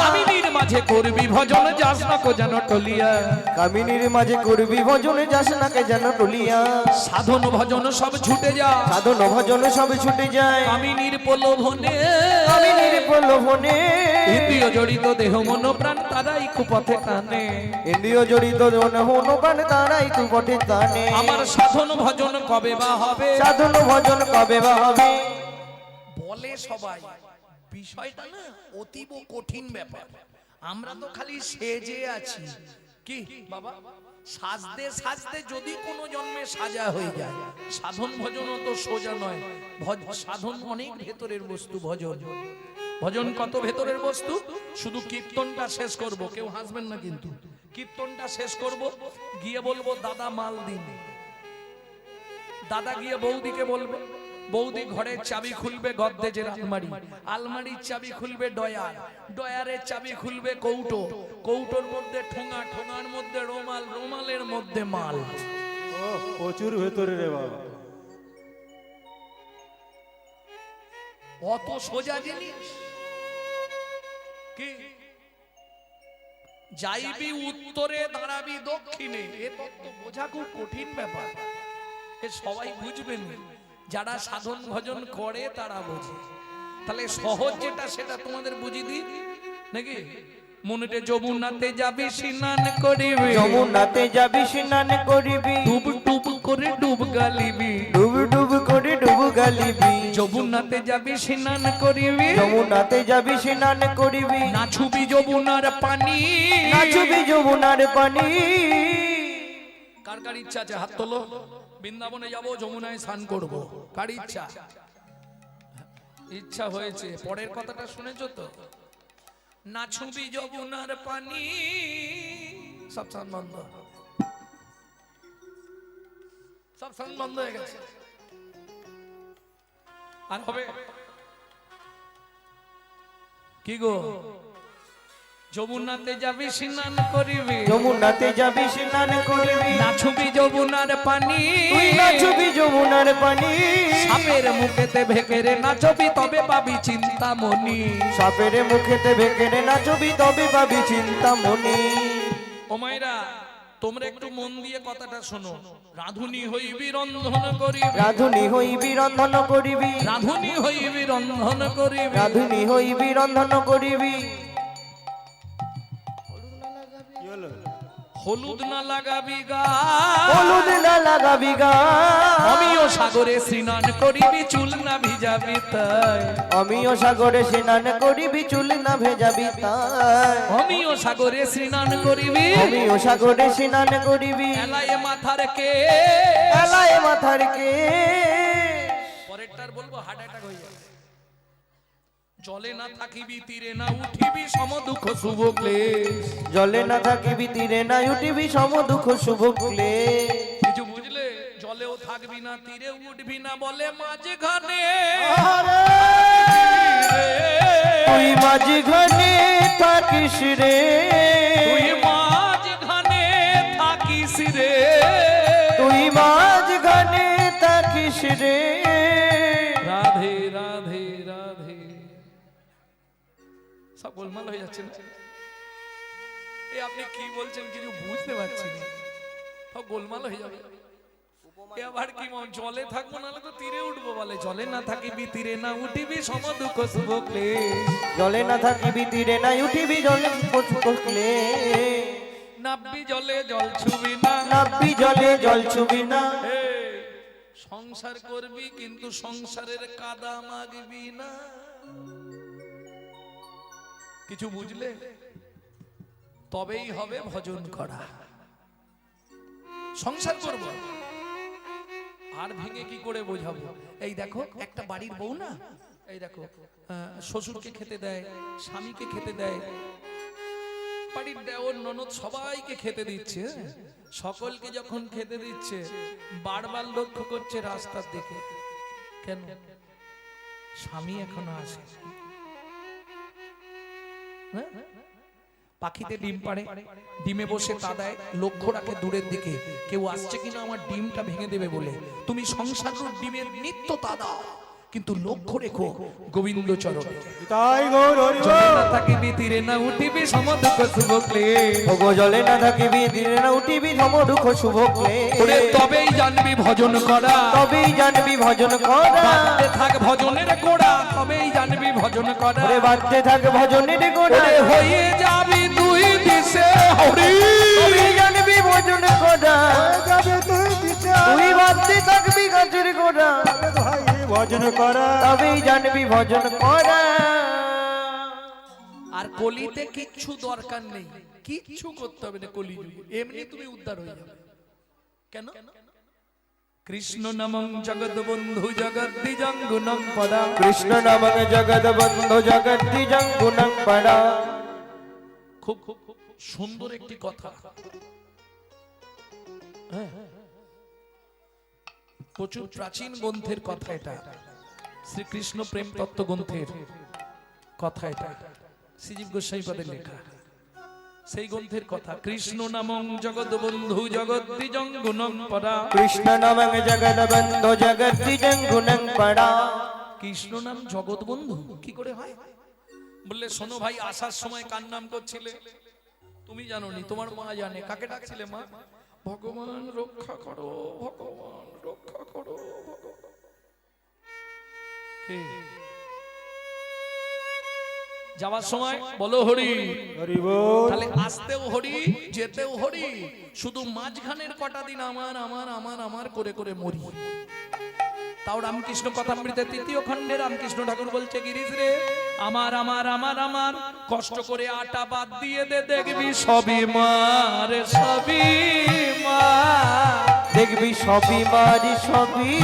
কামিনীর মাঝে করবি ভজন যাস না কো যেন টলিয়া, কামিনীর মাঝে করবি ভজন যাস নাকে যেন টলিয়া। সাধন ভজন সব ছুটে যায়, সাধন ভজন সব ছুটে যায় কামিনীর প্রলোভনে, কামিনীর প্রলোভনে। ইন্দ্রিয় জড়িত দেহ মন প্রাণ তারাই কুপথে টানে, ইন্দ্রিয় জড়িত হন প্রাণ তারাই তু পথে টানে। আমার সাধন ভজন কবে বা হবে? সাধন ভজন কবে বা হবে? বলে সবাই, বিষয়টা না অতীব কঠিন ব্যাপার। আমরা তো খালি সেজে আছি। কি বাবা? সাজতে সাজতে যদি কোনো জন্মে সাজা হয়ে যায়, সাধন ভজন তো সোজা নয়। সাধন অনেক ভেতরের বস্তু। ভজন ভজন কত ভেতরের বস্তু। শুধু কীর্তনটা শেষ করব, কেউ হাসবেন না কিন্তু। কীর্তনটা শেষ করব, গিয়ে বলবো দাদা মাল দিন। দাদা গিয়ে বৌদিকে বলবে, বৌদি ঘরের চাবি খুলবে গদ্দেজের আলমারি, আলমারির চাবি খুলবে ডয়ার, ডয়ারের চাবি খুলবে কৌটো, কৌটোর মধ্যে ঠোঙা, ঠোঙার মধ্যে রুমাল, রুমালের মধ্যে মাল। ও প্রচুর ভেতরে রে বাবা। অত সোজা জিনিস কি? যাইবি উত্তরে দাঁড়াবি দক্ষিণে, এ তত্ত্ব বোঝা খুব কঠিন ব্যাপার। এ সবাই বুঝবেন, যারা সাধন ভজন করে তারা বোঝে। তাহলে সহজ যেটা সেটা তোমাদের বুঝিয়ে দিই নাকি? মনেতে যমুনাতে যাবি স্নান করিবি, যমুনাতে যাবি স্নান করিবি, ডুব ডুব করে ডুব গালিবি, ডুব ডুব করে ডুব গালিবি। যমুনাতে যাবি স্নান করিবি, যমুনাতে যাবি স্নান করিবি, নাচুবি যমুনার পানি, নাচবি যমুনার পানি। কার কার ইচ্ছা আছে হাত তোলো? বৃন্দাবনে যাব, যমুনায় স্নান করব, কার ইচ্ছা? ইচ্ছা হয়েছে। পরের কথাটা শুনেছো তো? নাচুবি যমুনার পানি, সব স্নান বন্ধ, সব স্নান বন্ধ হয়ে গেছে। আর হবে কি গো? যমুনাতে যাবি স্নান করিবি, যমুনাতে যাবি স্নান করিবি, নাচুবি যমুনার পানি, তুই নাচবি যমুনার পানি। সাপের মুখেতে ভেকেরে নাচবি তবে পাবি চিন্তামণি। সাপের মুখেতে ভেকেরে নাচবি তবে পাবি চিন্তামণি। ও মাইরা, তোমরা একটু মন দিয়ে কথাটা শোনো। রাধুনি হইবি রন্ধন করিবি, রাধুনি হইবি রন্ধন করিবি, রাধুনি হইবি রন্ধন করিবি, রাধুনি হইবি রন্ধন করিবি। কি হলো? হলুদ না লাগাবি গা, হলুদ না লাগাবি গা, আমিও সাগরে স্নান করিবি, চুল না ভিজাবি তাই, আমিও সাগরে স্নান করিবি চুল না ভেজাবি তাই, আমিও সাগরে স্নান করিবি, আমিও সাগরে স্নান করিবি, এলায় মাথার কে, এলায় মাথার কে। পরেরটার বলবো হার্ট অ্যাটাক হয়ে যাবে। জলে না থাকিবি তীরে না উঠিবি সম দুঃখ শুভ ক্লেশ, জলে না থাকিবি তীরে না উঠিবি সম দুঃখ শুভ ক্লেশ। কিছু বুঝলে? জলেও থাকবি না তীরে উঠবি না বলে মাঝখানে তুই মাঝখানে থাকিস রে, তুই মাঝখানে থাকিস রে, তুই মাঝখানে থাকিস রে। রাধে রাধে রাধে। সব গোলমাল হয়ে যাচ্ছে না? এ আপনি কি বলছেন কিছু বুঝতে পারছি না, সব গোলমাল হয়ে যাবে। এ আবার কি জলে থাকবো নাহলে তো তীরে উঠবো বলে, জলে না থাকিবি তীরে না উঠিবি সম দুঃখ শুভ ক্লেশ, জলে না থাকিবি তীরে না উঠিবি জলে শুভ ক্লেশ। নাববি জলে জল ছুবি না, নাববি জলে জল ছুবি না, এই, সংসার করবি কিন্তু সংসারের কাদা মাগবি না। কিছু বুঝলে? তবেই হবে ভজন করা। সংসার করব আর ভেঙে কি করে বোঝাবো? এই দেখো একটা বাড়ির বউ না, এই দেখো শ্বশুরকে খেতে দেয়, স্বামীকে খেতে দেয়, বাড়ির দেওর ননদ সবাইকে খেতে দিচ্ছে, সকলকে যখন খেতে দিচ্ছে বারবার লক্ষ্য করছে রাস্তার দিকে, কেন স্বামী এখনো আসে? হ্যাঁ? পাখিতে ডিম পাড়ে, ডিমে বসে তা দেয়, লক্ষ্য রাখে দূরের দিকে কেউ আসছে কিনা আমার ডিমটা ভেঙে দেবে বলে। তুমি সংসার ডিমের নিত্য তা দাও, কিন্তু লক্ষ্য রেখো গোবিন্দ চরণে। তাই গৌর হরি বল। জলে না থাকিবি তীরে না উঠিবি সম দুঃখ শুভ ক্লেশ, ওগো জলে না থাকিবি তীরে না উঠিবি সম দুঃখ শুভ ক্লেশ। ওরে তবেই জানবি ভজন করা, তবেই জানবি ভজন করা, বাঁধতে থাক ভজনের গোড়া, তবেই জানবি ভজন করা। ওরে বাজতে থাক ভজনের গোড়া, ওরে হয়ে যাবি তুই দিশে হরি, তবেই জানবি ভজন করা, যাবে তুই দিশে, তুই বাজতে থাকবি গাছের গোড়া, ভাই ভজন করা। তবেই জানবি ভজন করা। আর কলিতে কিচ্ছু দরকার নেই, কিচ্ছু করতে হবে না কলিযুগে, এমনি তুমি উদ্ধার হয়ে যাবে। কেন? কৃষ্ণ নামং জগৎ বন্ধু জগদ্দিজং গুণং পদা, কৃষ্ণ নামং জগৎ বন্ধু জগদ্দিজং গুণং পরা। খুব খুব সুন্দর একটি কথা, হ্যাঁ, প্রচুর প্রাচীন গ্রন্থের কথা এটা, শ্রীকৃষ্ণ প্রেম তত্ত্ব গ্রন্থের কথা এটা, শ্রীজীব গোস্বামীপদের লেখা সেই গ্রন্থের কথা। কৃষ্ণ নামং জগৎ বন্ধু জগদ্দিজং গুণং পরা, কৃষ্ণ নামং জগৎ বন্ধু জগদ্দিজং গুণং পরা। কৃষ্ণ নাম জগৎ বন্ধু কি করে হয়? বললে শোনো ভাই, আসার সময় কার নাম করছিলে? তুমি জানো নি, তোমার মা জানে। কাকে ডাকছিলে মা? ভগবান রক্ষা করো, ভগবান রক্ষা করো, ভগবান। কে? যাওয়ার সময় বলো হরি হরি বল। তাহলে আসতেও হরি, যেতেও হরি, শুধু মাঝখানের কটা দিন আমার আমার আমার আমার করে করে মরি। তাও রামকৃষ্ণ কথামৃতের ৩য় খণ্ডে রামকৃষ্ণ ঠাকুর বলছে, গিরিশ রে আমার আমার আমার আমার কষ্ট করে আটা বাদ দিয়ে দে, দেখবি সবই মার, সবই মা, দেখবি সবই মারি সবই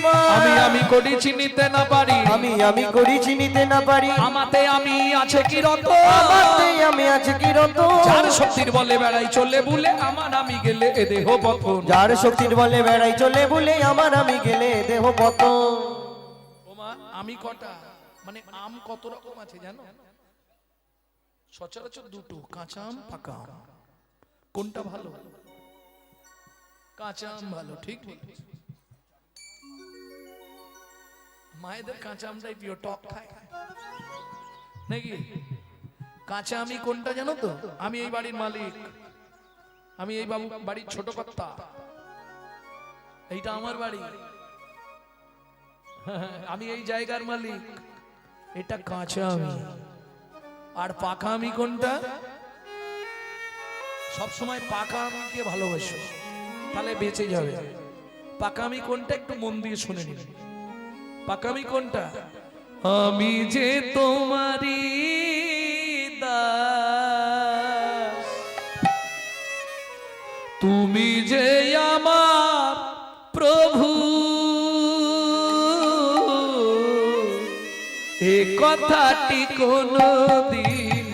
মা। আমি আমি করি চিনিতে না পারি, আমি আমি করি চিনিতে না পারি, আমাতে আমি আছে কি রত, আমাতে আমি আছে কি রত। যার শক্তির বলে বেড়াই চলে বুলে, আমার আমি গেলে এ দেহ পতন। যার শক্তির বলে বেড়াই চলে বলে, আমার আমি গেলে দেহ পতন। ওমা আমি কটা, মানে আম কত রকম আছে জানো? সচরাচর দুটো, কাঁচা আম পাকা আম। কোনটা ভালো? কাঁচা আম ভালো, ঠিক বলেছ। মায়েদের কাঁচা আমটাই প্রিয়, টক খায় নাকি? কাঁচা আমি কোনটা জানো তো? আমি এই বাড়ির মালিক, আমি এই বাবু বাড়ির ছোট কর্তা, এইটা আমার বাড়ি, আমি এই জায়গার মালিক, এটা কাঁচা আমি। আর পাকা আমি কোনটা? সব সময় পাকা আমিকে ভালোবাসো, তাহলে বেঁচে যাবে। পাকা আমি কোনটা একটু মন দিয়ে শুনে নিন। পাকামি কোনটা? আমি যে তোমারি দাস, তুমি যে আমার প্রভু, এ কথাটি কোনদিন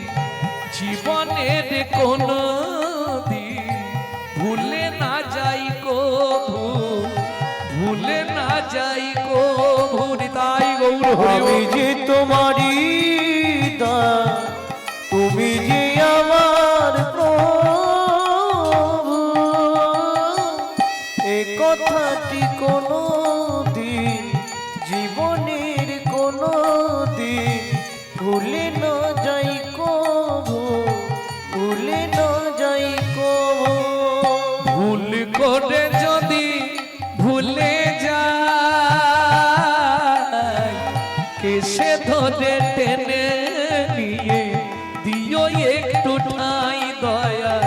জীবনের কোনো দিন ভুলে না যাই কভু, ভুলে না যাই কভু। তাই গৌর হরি আমি যে তোমারি দাস, তুমি যে আমার প্রভু, এ কথাটি কোনো দিন জীবনের কোনো দিন ভুলে না যাই কভু, ভুলে না যাই কভু। ভুল করে যদি ভুলে যাই, কেসে ধরে টেনে নিয়ে দিও একটু ঠাঁই দয়াল,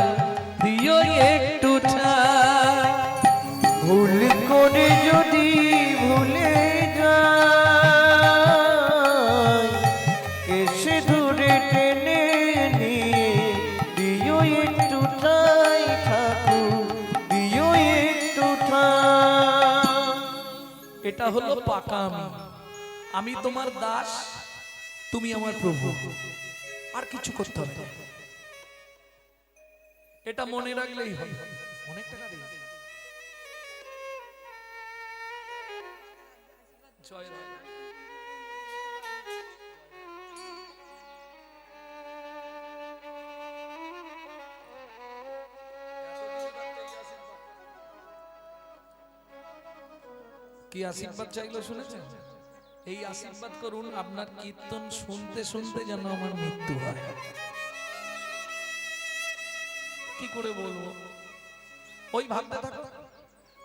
দিও একটু ঠাঁই। ভুল করে যদি ভুলে যাই, এসে দূরে টেনে নিয়ে দিও একটু ঠাই ঠাকুর, দিও একটু ঠাই। এটা হলো পাকা আমি। আমি তোমার দাস, তুমি আমার প্রভু, আর কিছু করতে হবে না। এটা মনে রাখলেই হবে। অনেক টাকা দিয়েছি। জয় রাম। কি আশীর্বাদ চাইলো শুনেছেন? এই আশীর্বাদ করুন আপনার কীর্তন শুনতে শুনতে যেন আমার মৃত্যু হয়। কি করে বলবো? ওই ভাবতে থাকো,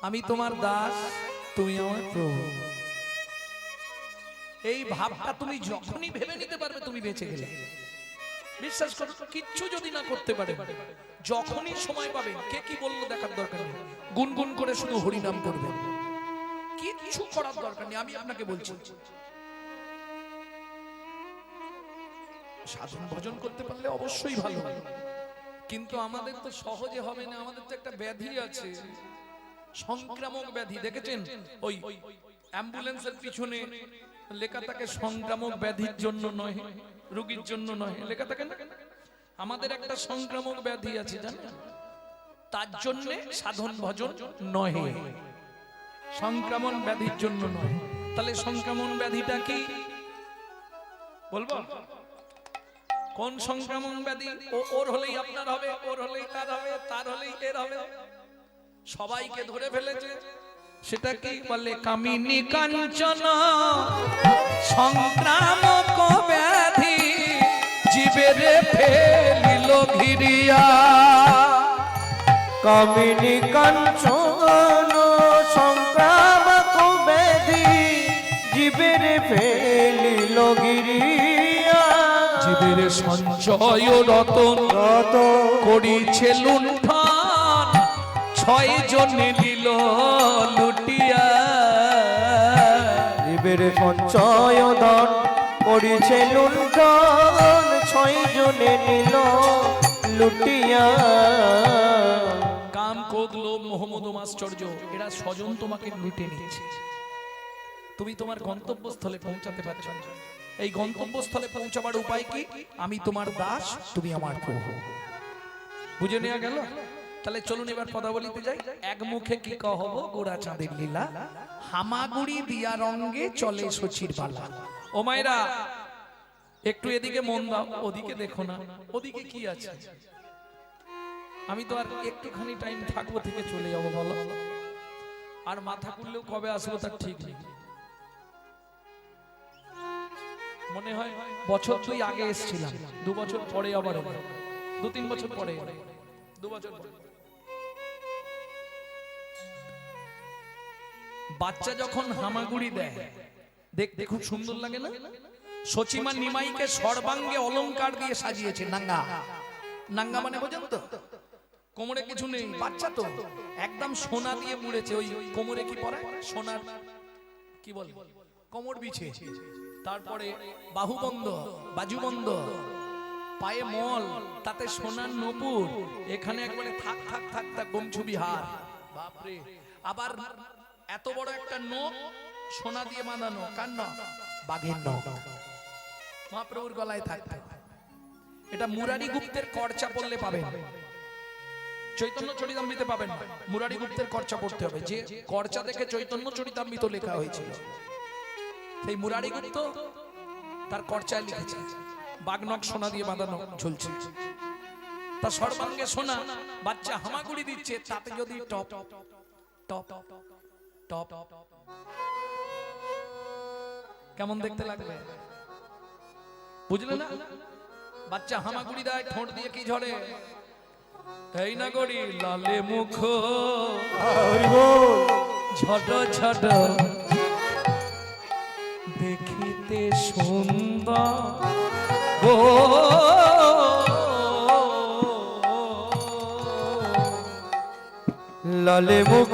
আমি তোমার দাস, তুমি আমার প্রভু। এই ভাবটা তুমি যখনই ভেবে নিতে পারবে তুমি বেঁচে গেলে। বিশ্বাস করো, কিচ্ছু যদি না করতে পারে, যখনই সময় পাবে, কে কি বললো দেখার দরকার নেই, গুনগুন করে শুধু হরিনাম করবে, কিচ্ছু করার দরকার নেই। আমি আপনাকে বলছি, সাধন ভজন করতে পারলে অবশ্যই ভালো, কিন্তু আমাদের তো সহজে হবে না। আমাদের তো একটা ব্যাধি আছে, সংক্রামক ব্যাধি। দেখেছেন ওই অ্যাম্বুলেন্সের পিছনে লেখা থাকে সংক্রামক ব্যাধির জন্য নয়, রোগীর জন্য নয়, লেখা থাকে না? আমাদের একটা সংক্রামক ব্যাধি আছে জানেন, তার জন্য সাধন ভজন নয়, সংক্রমণ ব্যাধির জন্য নয়। তাহলে সংক্রমণ ব্যাধিটা কি বলবো? কোন সংক্রমণ ব্যাধি? ওর হলেই আপনার হবে, ওর হলেই তার হবে, তার হলেই এর হবে, সবাইকে ধরে ফেলেছে। সেটা কি বলে? কামিনী কাঞ্চন সংক্রামক ব্যাধি জীবের ফেলিল ঘিরিয়া। কামিনী কাঞ্চন সংক্রামক ব্যাধি জীবের ফেলিল ঘিরিয়া। জীবের সঞ্চয় রতন করিছে লুণ্ঠন, 6 জনে নিল লুটিয়া। জীবের সঞ্চয় ধন করিছে লুণ্ঠন, 6 জনে নিল লুটিয়া। কাম, ক্রোধ, লোভ, মোহ, মদ, মাশ্চর্য, এরা স্বজন তোমাকে লুটে নিচ্ছে। তুমি তোমার গন্তব্যস্থলে পৌঁছাতে পারছো না। এই গন্তব্যস্থলে পৌঁছাবার উপায় কি? আমি তোমার দাস, তুমি আমার প্রভু। বুঝে নেওয়া গেল? তাহলে চলুন এবার পদাবলিতে যাই। এক মুখে কি কহব গোরা চাঁদের লীলা, হামাগুড়ি দিয়া রঙ্গে চলে শচীর বালা। ও মায়েরা, একটু এদিকে মন দাও, ওদিকে দেখো না। ওদিকে কি আছে? আমি তো আর একটুখানি টাইম থাকবো থেকে চলে যাবো, বলো? আর মাথা খুললেও কবে আসবো তার ঠিক নেই। মনে হয় বছর 2 আগে এসেছিলাম, 2 বছর পরে আবার 2-3 বছর পরে, 2 বছর পরে। বাচ্চা যখন হামাগুড়ি দেয় দেখতে খুব সুন্দর লাগে না? সচিমা নিমাইকে সর্বাঙ্গে অলংকার দিয়ে সাজিয়েছে। নাঙ্গা, নাঙ্গা মানে বোঝেন তো? কোমরে কিছু নেই, বাচ্চা তো একদম সোনা দিয়ে মুড়েছে। ওই কোমরে কি পরে সোনার কি বলে কোমর বিছে, তারপরে বাহু বন্ধ, বাজু বন্ধ, পায়ে মল, তাতে সোনার নপুর, এখানে একবারে থাক থাক থাক থাক গমছুবি হার, বাপরে। আবার এত বড় একটা নখ সোনা দিয়ে বাঁধানো, কার নখ? বাঘের নখ, মহাপ্রভুর গলায় থাকতে। এটা মুরারি গুপ্তের কর্চা পড়লে পাবেন, চৈতন্য চরিতামৃতে পাবেন না, মুরারি গুপ্তের কর্চা পড়তে হবে। যে কর্চা দেখে চৈতন্য চরিতামৃত লেখা হয়েছিল, সেই মুরারি গুপ্ত তার কর্চায় লিখেছে বাঘনক সোনা দিয়ে বাঁধানো ঝুলছে। তা সর্বাঙ্গে সোনা, বাচ্চা হামাগুড়ি দিচ্ছে, তাতে যদি টপ টপ টপ, কেমন দেখতে লাগবে বুঝলে না? বাচ্চা হামাগুড়ি দেয়, ঠোঁট দিয়ে কি ঝরে? এই না গড়ি লালে মুখ ঝট ঝট দেখিতে সুন্দর গো, লালে মুখ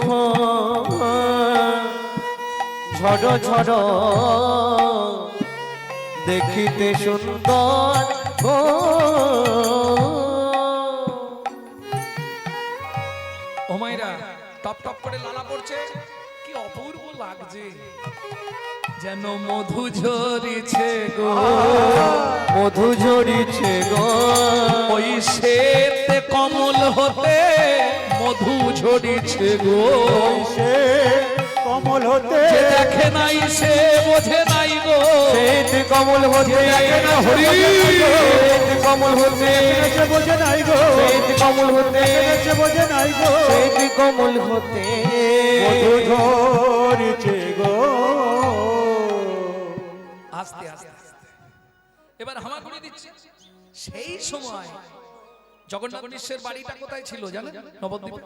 ঝড় ঝড় দেখিতে সুন্দর গো। ও মাইরা, টপ টপ করে লালা পড়ছে, কি অপূর্ব লাগছে, যেন মধু ঝরিছে গো, মধু ঝরিছে গো, ওই শ্বেত কমল হতে মধু ঝরিছে গো। সে কমল হতে যে দেখে নাই সে বোঝে নাই গো, শ্বেত কমল হতে শ্বেত কমল হতে সে বোঝে নাই গো, শ্বেত কমল হতে সে বোঝে নাই গো, শ্বেত কমল হতে মধু ঝরিছে গো। আস্তে আস্তে এবার হামাগুড়ি দিচ্ছে। সেই সময় জগন্নাথ নিঃস্বের বাড়িটা কোথায় ছিল জানেন? নবদ্বীপে।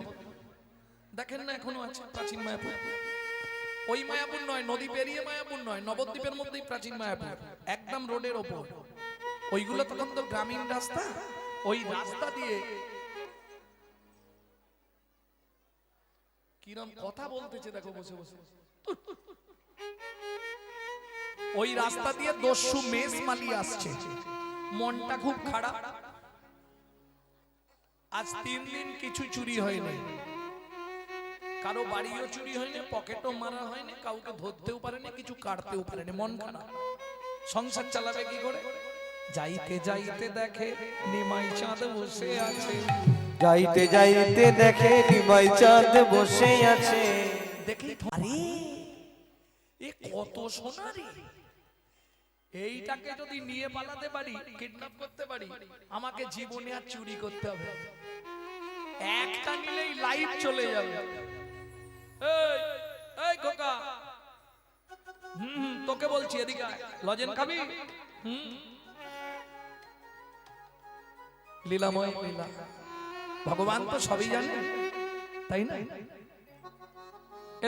দেখেন না এখনো আছে প্রাচীন মায়াপুর। ওই মায়াপুর নয়, নদী পেরিয়ে মায়াপুর নয়, নবদ্বীপের মধ্যেই প্রাচীন মায়াপুর, একদম রোডের ওপর। ওইগুলো তখন তো গ্রামীণ রাস্তা, ওই রাস্তা দিয়ে কিরম কথা বলতেছে দেখো বসে বসে। ওই রাস্তা দিয়ে দস্যু মেষ মালি আসছে, মনটা খুব খারাপ। আজ 3 দিন কিছু চুরি হয়নি, কারো বাড়িও চুরি হয়নি, পকেটও মারা হয়নি, কাউকে ধরতেও পারেনি, কিছু কাটতেও পারেনি, মন খারাপ। সংসার চালাবে কি করে? যাইতে যাইতে দেখে নিমাই চাঁদ বসে আছে, যাইতে যাইতে দেখে নিমাই চাঁদ বসে আছে। দেখি আরে এ কত সোনারি, এইটাকে যদি নিয়ে পালাতে পারি, কিডন্যাপ করতে পারি, আমাকে জীবনে আর চুরি করতে হবে না। একটা নিলেই লাইফ চলে যাবে। এই এই খোকা, তোকে বলছি এদিকে আয়, লজেন খাবি? লীলাময় লীলা, ভগবান তো সবই জানে, তাই না?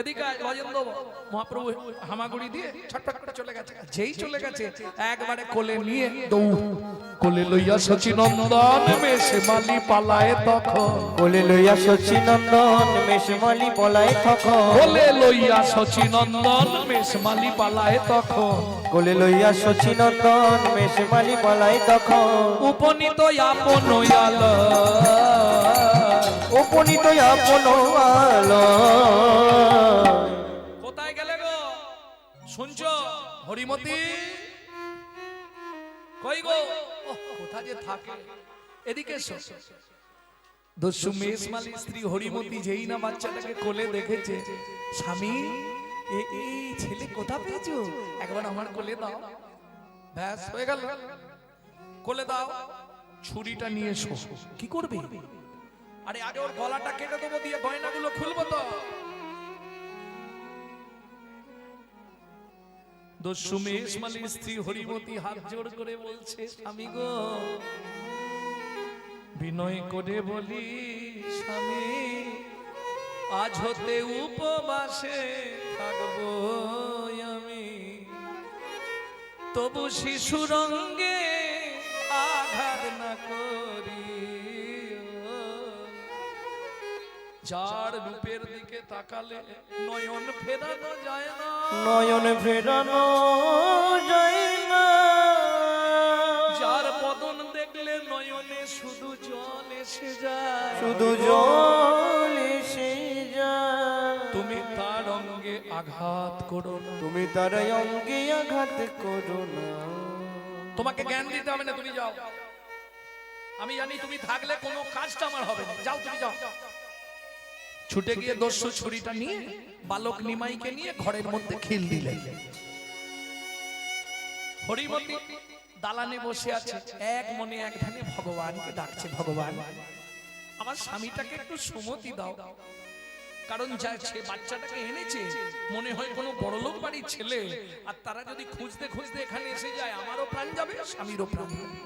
এদিকে আয়, লজেন দেবো। মহাপ্রভু হামাগুড়ি দিয়ে ছটফট করে চলে গেছে। যেই চলে গেছে একবারে কোলে নিয়ে দৌড়, কোলে লইয়া সচিনন্দন মেষে মালি পালায় তখন, কোলে লইয়া সচিনন্দন মেষমালি পলায় তখন, কোলে লইয়া সচিনন্দন মেষ মালি পালায় তখন, কোলে লইয়া সচিনন্দন মেষমালি পলায় তখন, উপনীত আপন আল, উপনীত আপন আলো। কোথায় গেলে গো? শুনছো হরিমতি? কই গো? কোথা যে থাকে? এদিকে এসো। দস্যু মেষমালি স্ত্রী হরিমতি যেই না বাচ্চাটাকে কোলে দেখেছে, স্বামী এই ছেলে কোথা পেয়েছো? একবার আমার কোলে দাও। ব্যাস হয়ে গেল, কোলে দাও। ছুরিটা নিয়ে এসো। কি করবে? আরে আগে ওর গলাটা কেটে দেবো, দিয়ে গয়নাগুলো খুলবো তো। দস্যু মেষমালি স্ত্রী হরিমতি হাত জোড় করে বলছে, স্বামী গো, বিনয় করে বলি স্বামী, আজ হতে উপবাসে থাকবো আমি, তবু শিশু রঙ্গে আঘাত না করি, যার রূপের দিকে তাকালে নয়ন ফেরানো যায় না, নয়ন ফেরানো যায় না, যার বদন দেখলে নয়নে শুধু জল এসে যায়, শুধু জল এসে যায়। তুমি তার অঙ্গে আঘাত করো না, তুমি তার অঙ্গে আঘাত করো না। তোমাকে জ্ঞান দিতে হবে না, তুমি যাও। আমি জানি তুমি থাকলে কোনো কাজটা আমার হবে না, যাও তুমি যাও। ছুটে গিয়ে দস্যু ছুরিটা নিয়ে বালক নিমাইকে নিয়ে ঘরের মধ্যে খিল দিলেন। হরিমতি দালানে বসে আছে, এক মনে এক ধ্যানে ভগবানকে ডাকছে, ভগবান আমার স্বামীটাকে একটু সুমতি দাও, কারণ যা সে বাচ্চাটাকে এনেছে মনে হয় কোনো বড়লোক বাড়ির ছেলে, আর তারা যদি খুঁজতে খুঁজতে এখানে এসে যায় আমারও প্রাণ যাবে, স্বামীরও প্রাণ যাবে।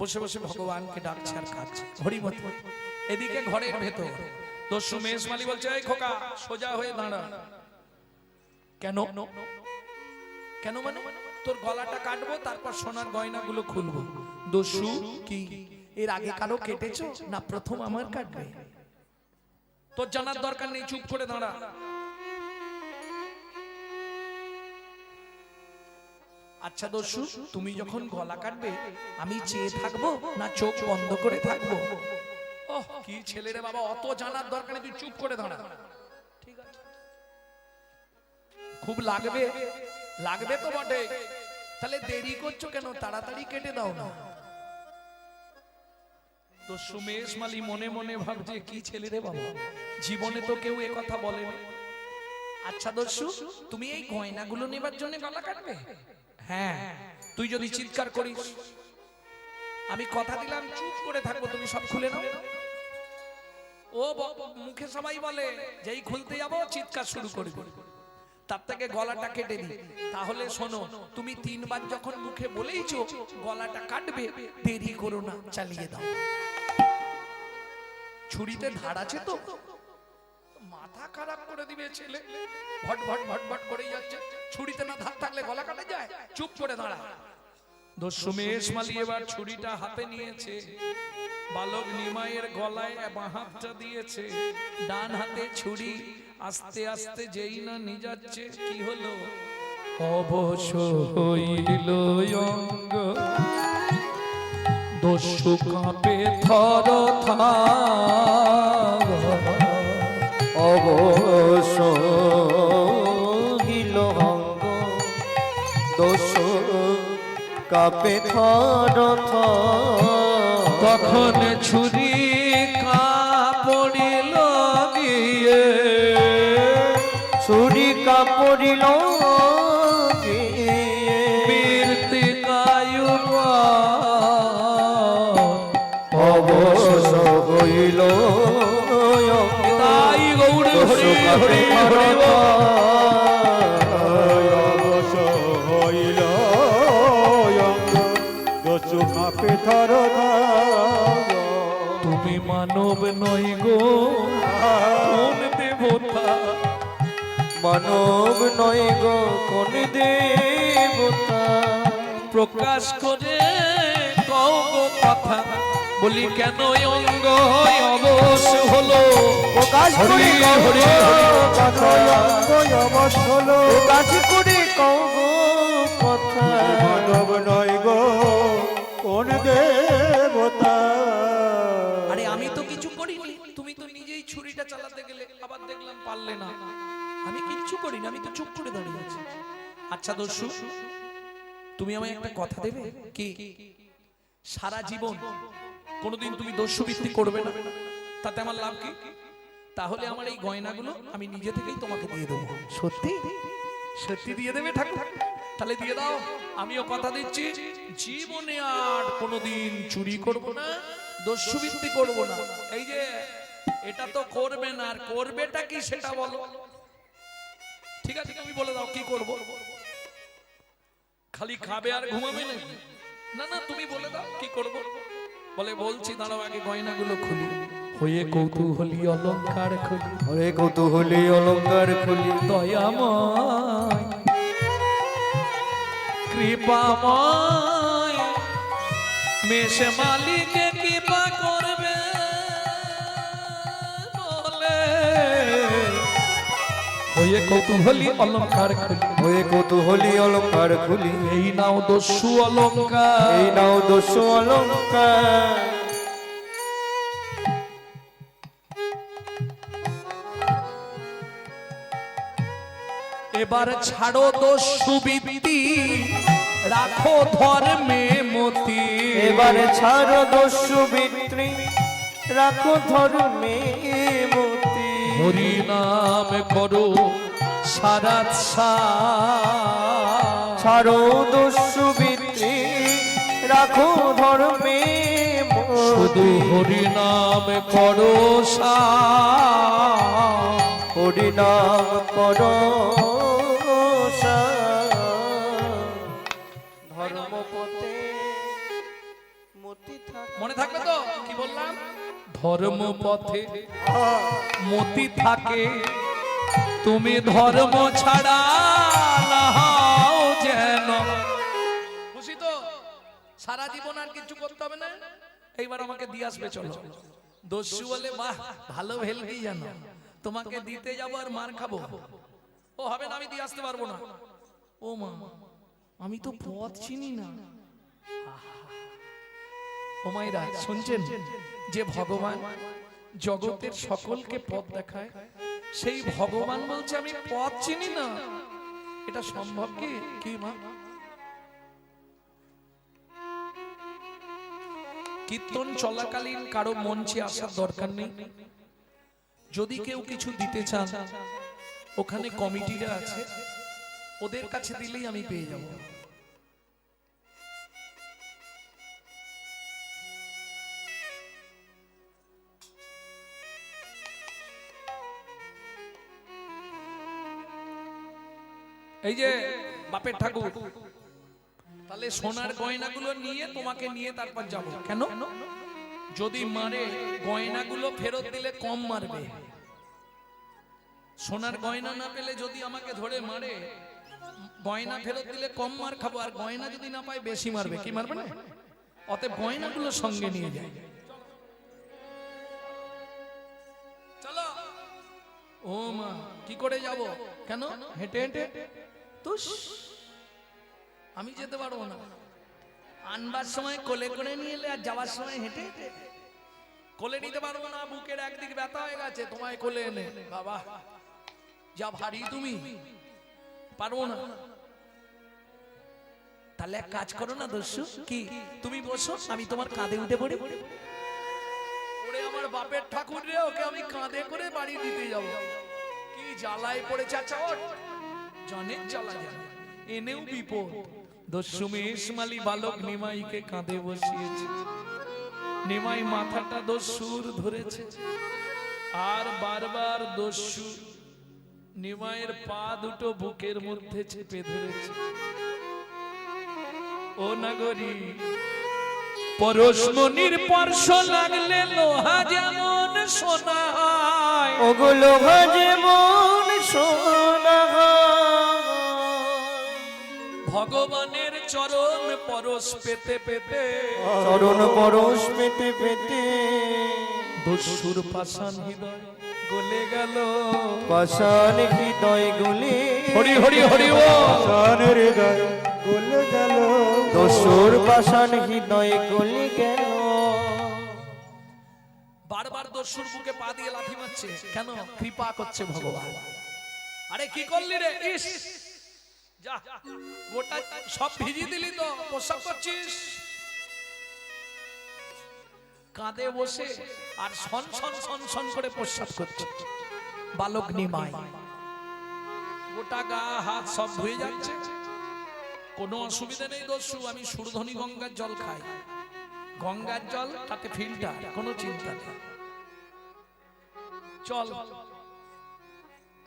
বসে বসে ভগবানকে ডাকছে আর খাচ্ছে হরিমতি। এদিকে ঘরের ভেতর দস্যু মেষমালি বলছে, এই খোকা সোজা হয়ে দাঁড়া। কেন কেন মানে? তোর গলাটা কাটবো, তারপর সোনার গয়নাগুলো খুলবো। দস্যু কি এর আগে কারো কেটেছো না প্রথম আমার কাটবে? তোর জানার দরকার নেই, চুপ করে দাঁড়া। আচ্ছা দস্যু, তুমি যখন গলা কাটবে আমি চেয়ে থাকবো না চোখ বন্ধ করে থাকবো? ওহ কি ছেলে রে বাবা, অত জানার দরকার নেই, তুই চুপ করে দাঁড়া। ঠিক আছে, খুব লাগবে লাগবে তো বটে, তাহলে দেরি করছো কেন? তাড়াতাড়ি কেটে দাও না। দস্যু মেষমালি মনে মনে ভাবছে, কি ছেলে রে বাবা, জীবনে তো কেউ এ কথা বলেনি। আচ্ছা দস্যু, তুমি এই গয়নাগুলো নেবার জন্য গলা কাটবে? হ্যাঁ, তুই যদি চিৎকার করিস আমি কথা দিলাম চুপ করে থাকবো, তুমি সব খুলে নাও। ও মুখে সবাই বলে যেই খুলতে যাবো চিৎকার শুরু করবে, তার থেকে গলাটা কেটে দি। তাহলে শোনো, তুমি 3 বার যখন মুখে বলেইছো গলাটা কাটবে, দেরি করো না, চালিয়ে দাও। ছুরিতে ধার আছে তো, মাথা খারাপ করে দিবে ছেলে, ভট ভট ভট ভট করেই যাচ্ছে। ছুরিতে না ধার থাকলে গলা কাটা যায়? চুপ করে দাঁড়া। দস্যু মেষমালি এবার ছুরিটা হাতে নিয়েছে, বালক নিমাইয়ের গলায় বাঁ হাতটা দিয়েছে, ডান হাতে ছুরি। আস্তে আস্তে যেই না নিজাচ্ছে, কি হলো? অবশ হইল অঙ্গ, দস্যু কাঁপে থর থার। অবশ হইল অঙ্গ, দস্যু কাঁপে থর থর। তখন ছুরি কাপড়িল গিয়ে, ছুরি কাপড়িল গিয়ে, মৃত্তিকায়ু অবশ হইল অঙ্গ, তাই গৌড়ে দস্যু হরি কাঁপে হরি থর হরি থর। অবশ হইল অঙ্গ, দস্যু কাঁপে থর থর। তুমি মানব নই গো কোন দেবতা, মানব নয় গো কোন দেবতা, প্রকাশ করে কও গো কথা। বলি কেন অঙ্গ অবশ হলো? প্রকাশ হরি করি হরি হরি। অবশ হলো, প্রকাশ করি কও গো কথা। মানব নয় গো কোন দেবতা। আরে আমি তো কিছু করিনি, তুমি তো নিজেই ছুরিটা চালাতে গেলে, আবার দেখলাম পারলে না। আমি কিচ্ছু করিনি, আমি তো চুপ করে দাঁড়িয়ে আছি। আচ্ছা দস্যু, তুমি আমায় একটা কথা দেবে কি? সারা জীবন কোনোদিন তুমি দস্যুবৃত্তি করবে না, তাতে আমার লাভ কি? তাহলে আমার এই গয়নাগুলো আমি নিজে থেকেই তোমাকে দিয়ে দেবো। সত্যি সত্যি দিয়ে দেবে ঠাকুর? তাহলে দিয়ে দাও, আমিও কথা দিচ্ছি জীবনে আর কোনোদিন চুরি করব না, দস্যুবৃত্তি করব না। এই যে এটা তো করবে না, আর করবেটা কি সেটা বলো। ঠিক আছে তুমি বলে দাও কি করব। খালি খাবে আর ঘুমাবে নাকি? না না তুমি বলে দাও কি করব। বলে বলছি, দাঁড়াও আগে গয়নাগুলো খুলি। হয়ে কৌতূহলী অলংকার খুলি, ওরে কৌতূহলী অলঙ্কার খুলি, দয়াময় কৃপাময় মেশে মালিকে কি বা করবে বলে হয়ে কৌতূহলী অলংকার খুলি হয়ে কৌতূহলী অলঙ্কার খুলি এই নাও দস্যু অলংকার এই নাও দস্যু অলঙ্কার এবার ছাড়ো দস্যু বৃত্তি রাখো ধর্মে মতি এবারে ছাড়ো দস্যু বিত্রি রাখো ধর্মে মতি হরি নাম করো সারা ছাড়ো দস্যু বিত্রি রাখো ধর্মে শুধু মতি হরি নাম করো হরি নাম করো ধর্মপথে মতি থাকে মনে থাকবে তো কি বললাম ধর্ম পথে মতি থাকে তুমি ধর্ম ছাড়া নাও যেন খুশি তো সারা জীবন আর কিছু করতে হবে না এইবার আমাকে দিয়ে আসবে চলো দস্যু বলে বাহ ভালো ভেলকি জানো তোমাকে দিতে যাবো আর মার খাবো ও হবে না আমি দিয়ে আসতে পারবো না ও মা আমি তো পথ চিনি না ও মাইরা শুনছেন যে ভগবান জগতের সকলকে পথ দেখায় সেই ভগবান বলছে আমি পথ চিনি না এটা সম্ভব কি কি মা কীর্তন চলাকালীন কারো মঞ্চে আসার দরকার নেই যদি কেউ কিছু দিতে চান ওখানে কমিটিরা আছে ওদের কাছে দিলেই আমি পেয়ে যাব এই যে বাপের ঠাকুর তাহলে সোনার গয়নাগুলো নিয়ে তোমাকে নিয়ে তারপর যাব কেন যদি মারে গয়নাগুলো ফেরত দিলে কম মারবে সোনার গয়না না পেলে যদি আমাকে ধরে মারে গয়না ফেরত দিলে কম মার খাবো আর গয়না যদি না পাই বেশি মারবে কি মারবে না অতএব গয়নাগুলো সঙ্গে নিয়ে যায় চলো ও মা কি করে যাব কেন হেঁটে হেঁটে তুস আমি যেতে পারবো না আনবার সময় কোলে করে নিয়ে এলে আর যাওয়ার সময় হেঁটে হেঁটে কোলে নিতে পারবো না বুকের একদিক ব্যথা হয়ে গেছে তোমায় কোলে এনে বাবা যা ভারী তুমি পারবো না তাহলে এক কাজ করো না দস্যু কি তুমি বসো আমি তোমার কাঁধে উঠে পড়ি ওরে আমার বাপের ঠাকুর রে ওকে আমি কাঁধে করে বাড়ি দিতে যাব কি জ্বালায় পড়েছে আচ্ছা ওঠ জনের জ্বালা জানে এনেও বিপদ দস্যু মেশমালি বালক নিমাইকে কাঁধে বসিয়েছে নিমাই মাথাটা দস্যুর ধরেছে আর বারবার দস্যু নিমাইয়ের পা দুটো বুকের মধ্যে চেপে ধরেছে ও নগরী পরশমণির স্পর্শ লাগলে লোহা যেমন সোনা হয় ওগো লোহা যেমন সোনা ভগবানের চরণ পরশ পেতে পেতে চরণ পরশ পেতে পেতে দস্যুর পাষাণ হৃদয় গলে গেল পাষাণ হৃদয় গলে হরি হরি হরি ও প্রাণের হৃদয় গলে গেল দস্যুর পাষাণ হৃদয় গলে গেল বারবার দস্যুর বুকে পা দিয়ে লাথি মারছে কেন কৃপা করছে ভগবান আরে কি করলি রে ইস যা গোটা সব ভিজিয়ে দিলি তো প্রসাব করছিস কাঁধে বসে আর সন সন সন সন করে প্রসাব করছে বালক নিমাই গোটা গা হাত সব ধুয়ে যাচ্ছে কোনো অসুবিধা নেই দস্যু আমি সুরধনী গঙ্গার জল খাই গঙ্গার জল তাতে ফিল্টার কোনো চিন্তা নেই চল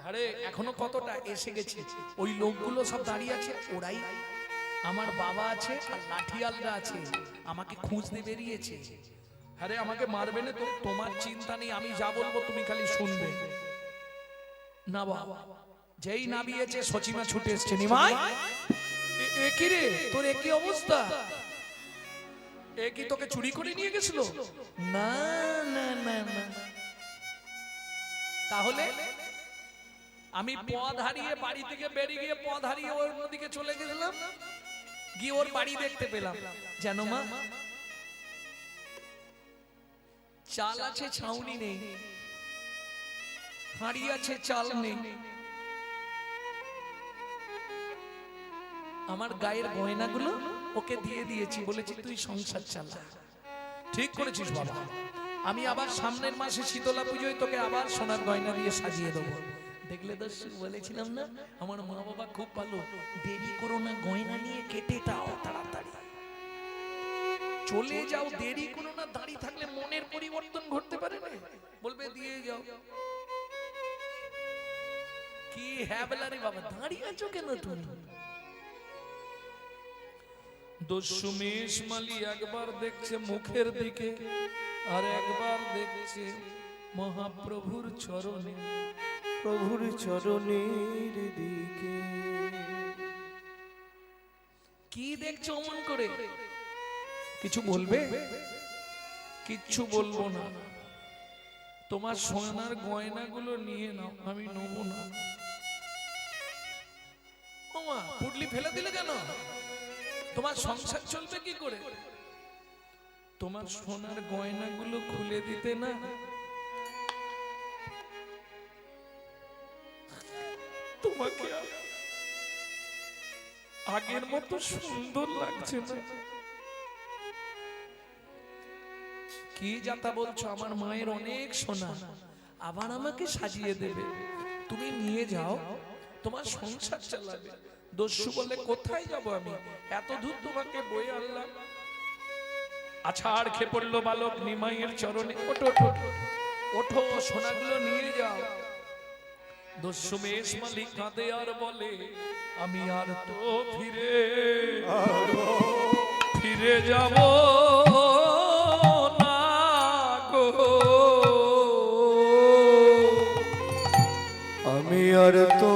আরে এখনো কতটা এসে গেছি ওই লোকগুলো সব দাঁড়িয়ে আছে ওরাই আমার বাবা আছে আর লাঠিয়ালরা আছে আমাকে খুঁজতে বেরিয়েছে আরে আমাকে মারবে না তো তোমার চিন্তা নেই আমি যা বলবো তুমি খালি শুনবে না বাবা যেই নামিয়েছে সচিমা ছুটে এসছে নিমাই এ কি রে তোর একই অবস্থা এ কি তোকে চুরি করে নিয়ে গেছিল? না না না না। তাহলে আমি পথ হারিয়ে বাড়ি থেকে বেরিয়ে গিয়ে পথ হারিয়ে ওর অন্যদিকে চলে গেলাম, গিয়ে ওর বাড়ি দেখতে পেলাম। জানো মা, চাল আছে ছাউনি নেই, হাঁড়ি আছে চাল নেই। আমার গায়ের গয়নাগুলো ওকে দিয়ে দিয়েছি, বলেছি তুই সংসার চালা। ঠিক করেছিস বাবা, আমি আবার সামনের মাসে শীতলা পুজোয় তোকে আবার সোনার গয়না দিয়ে সাজিয়ে দেবো। দেখলে দর্শক, বলেছিলাম না আমার মা বাবা খুব ভালো। দেরি করো না, গয়না নিয়ে কেটে দাও তাড়াতাড়ি, চলে যাও, দেরি করো না। দাঁড়িয়ে থাকলে মনের পরিবর্তন ঘটতে পারে না, বলবে দিয়ে যাও। কি হ্যাঁ বেলা রে বাবা, দাঁড়িয়ে আছো কেন তুমি? দশমেশ মালি একবার দেখছে মুখের দিকে, আর একবার দেখছে মহাপ্রভুর চরণে। প্রভুর চরণের দিকে কি দেখছো অমন করে? কিছু বলবে? কিচ্ছু বলবো না। তোমার সোনার গয়নাগুলো নিয়ে নাও, আমি নেবো না। ওমা, পুটলি ফেলে দিলে কেন? তোমার সংসার চলবে কি করে? তোমার সোনার গয়নাগুলো খুলে দিতে না, তোমাকে আগের মতো সুন্দর লাগছে না। কি যাতা বলছো? আমার মায়ের অনেক সোনা, আবার আমাকে সাজিয়ে দেবে? তুমি নিয়ে যাও, তোমার সংসার চালাবে। দস্যু বলে কোথায় যাব আমি, এত দূর তোমাকে বয়ে আনলাম। আছাড় খেয়ে পড়লো বালক নিমাইয়ের চরণে। ওঠো ওঠো ওঠো, সোনাগুলো নিয়ে যাও। দস্যুমেশ মালিক কাঁদে আর বলে, আমি আর তো ফিরে যাব না গো, আমি আর তো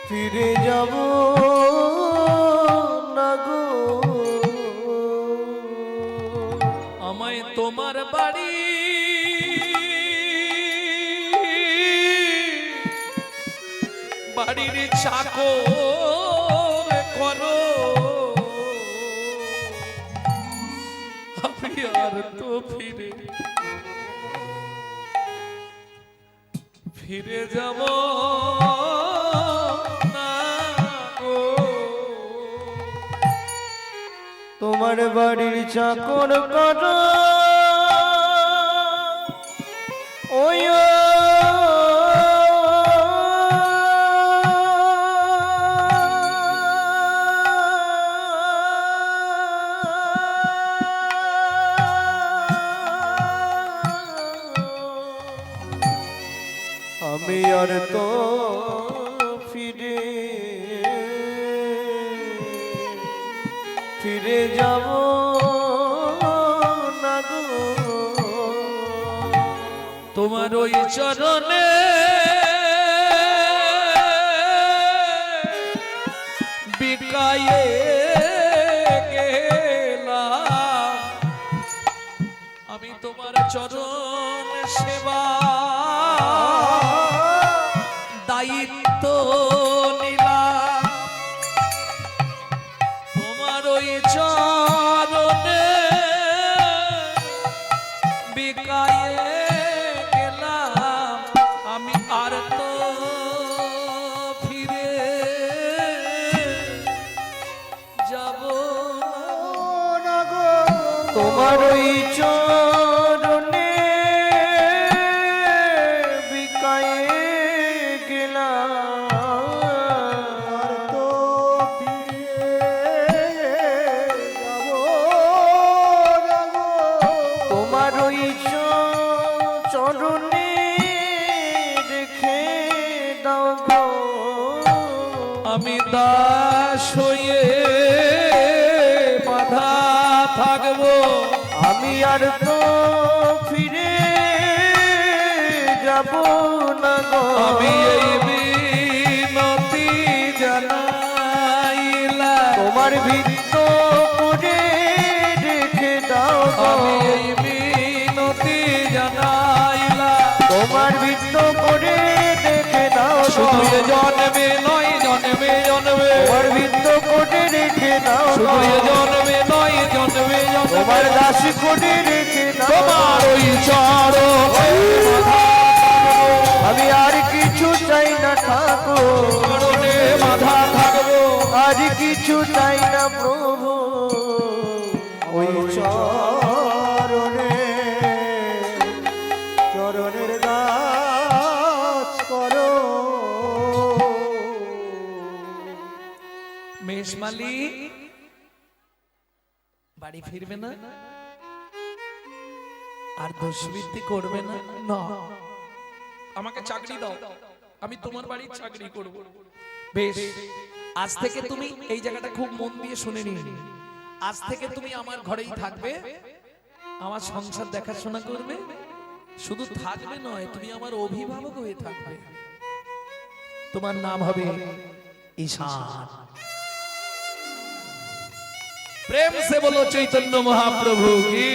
ফিরে যাব না গো। আমায় তোমার বাড়ি বাড়ির চাকর করো, আমি আর তো ফিরে যাব না গো। তোমার বাড়ির চাকর করো, ওই আমি আর তো ফিরে যাব না গো। তোমার ওই চরণে বিকায়ে গেলাম, আমি তোমার চরণ সেবা দায়িত্ব নিলাম। তোমার ওই চরণে বিকায়ে গেলাম, আমি আর তো ফিরে যাব না গো। তোমার ওই চরণে বিকায়ে গেলাম, আর তো ফিরে যাব না গো। তোমার ওই চরণে রেখে দাও গো। আমি দাস হয়ে বাধা থাকবো, আমি আর তো ফিরে যাব না গো। আমি এই বিনতি তোমার ভিত্ত করে রেখে দাও গো। আমি এই মিনতি জানাইলাম তোমার ভিত্ত করে রেখে দাও গো। শুধু এ জন্মে নয় জন্মে জন্মে তোমার ভিত্ত করে রেখে দাও গো। শুধু এ জন্মে নয় জন্মে জন্মে তোমার দাস করে রেখে দাও গো। তোমার ওই চরণে মাথা আমি আর কিছু চাই না ঠাকুর, চরণে মাথা থাকবো আর কিছু চাই না প্রভু, ওই চরণে চরণের দাস করো। মেষমালি বাড়ি ফিরবে না আর দোষবৃত্তি করবে না। না, আমাকে চাকরি দাও, আমি তোমার বাড়ির চাকরি করব। বেশ, আজ থেকে তুমি এই জায়গাটা খুব মন দিয়ে শুনে নিন। আজ থেকে তুমি আমার ঘরেই থাকবে, আমার সংসার দেখাশোনা করবে। শুধু থাকবে নয়, তুমি আমার অভিভাবক হয়ে থাকবে। তোমার নাম হবে ঈশান। প্রেম সে বলো চৈতন্য মহাপ্রভু কি।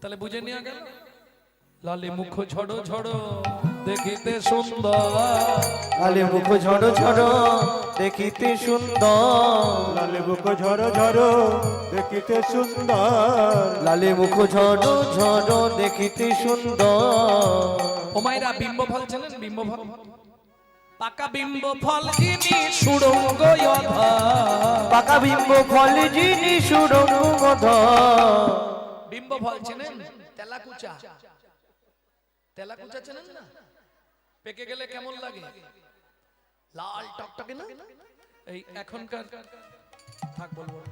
তাহলে বুঝে নেওয়া গেল। লালে মুখ ঝড়ো ঝড়ো দেখিতে সুন্দর, লালে মুখ ঝড়ো ঝড়ো দেখিতে সুন্দর, লালে বুক ঝরো ঝরো দেখিতে সুন্দর। লালে মুখ ঝড়ো ঝড়ো দেখিতে সুন্দর। ও মায়েরা, বিম্ব ফল চেনেন? বিম্ব ফল, পাকা বিম্ব ফল যিনি সুড়ঙ্গ অধা। পাকা বিম্ব ফল যিনি সুরঙ্গ ধর। বিম্ব ফল চেনেন? তেলাকুচা, তেলাকুচা চেনেন না? পেকে গেলে কেমন লাগে? লাল টকটকে না? এই এখনকার থাক বলবো না।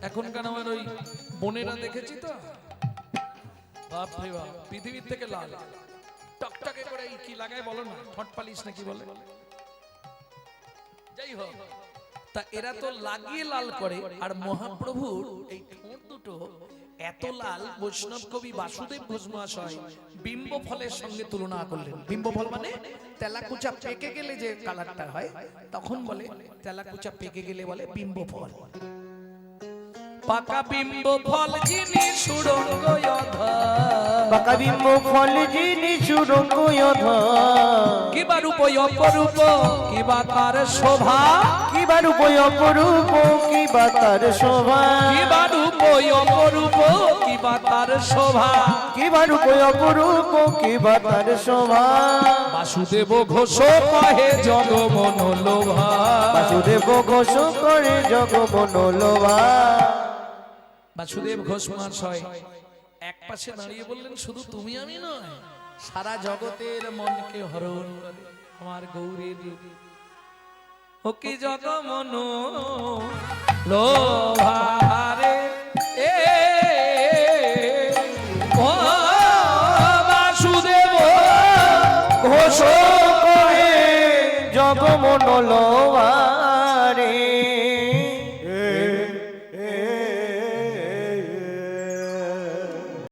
এখনকার আমার ওই বোনেরা দেখেছি তো, বাপ রে বাপ, পৃথিবীর থেকে লাল টকটকে করে এই কি লাগায় বলো না, ঠট পালিশ নাকি বলে। যাই হোক, তা এরা তো লাগিয়ে লাল করে। আর মহাপ্রভুর এই ঠোঁট দুটো এত লাল, বৈষ্ণব কবি বাসুদেব ঘোষ মহাশয় বিম্ব ফলের সঙ্গে তুলনা করলেন। বিম্ব ফল মানে তেলাকুচা পেকে গেলে যে কালারটা হয়, তখন বলে তেলাকুচা পেকে গেলে বলে বিম্ব ফল। পাকা বিম্ব ফল যিনি সুরঙ্গ অধা। পাকা বিম্ব ফল যিনি সুরঙ্গ ধর। কিবা রূপ অপরূপ কিবা তার শোভা, কিবা রূপ অপরূপ কিবা তার শোভা, কিবা রূপ অপরূপ কিবা তার শোভা। কিবা রূপ অপরূপ কিবা তার শোভা। বাসুদেব ঘোষ কহে জগমন লোভা। বাসুদেব ঘোষ করে জগমন লোভা। বাসুদেব ঘোষ মহাশয় এক পাশে দাঁড়িয়ে বললেন, শুধু তুমি আমি নয়, সারা জগতের মনকে হরণ করে আমার গৌরীর রূপ। ও কি জগমন লোভারে এ ও বাসুদেব ঘোষ করে জগমন লোভা।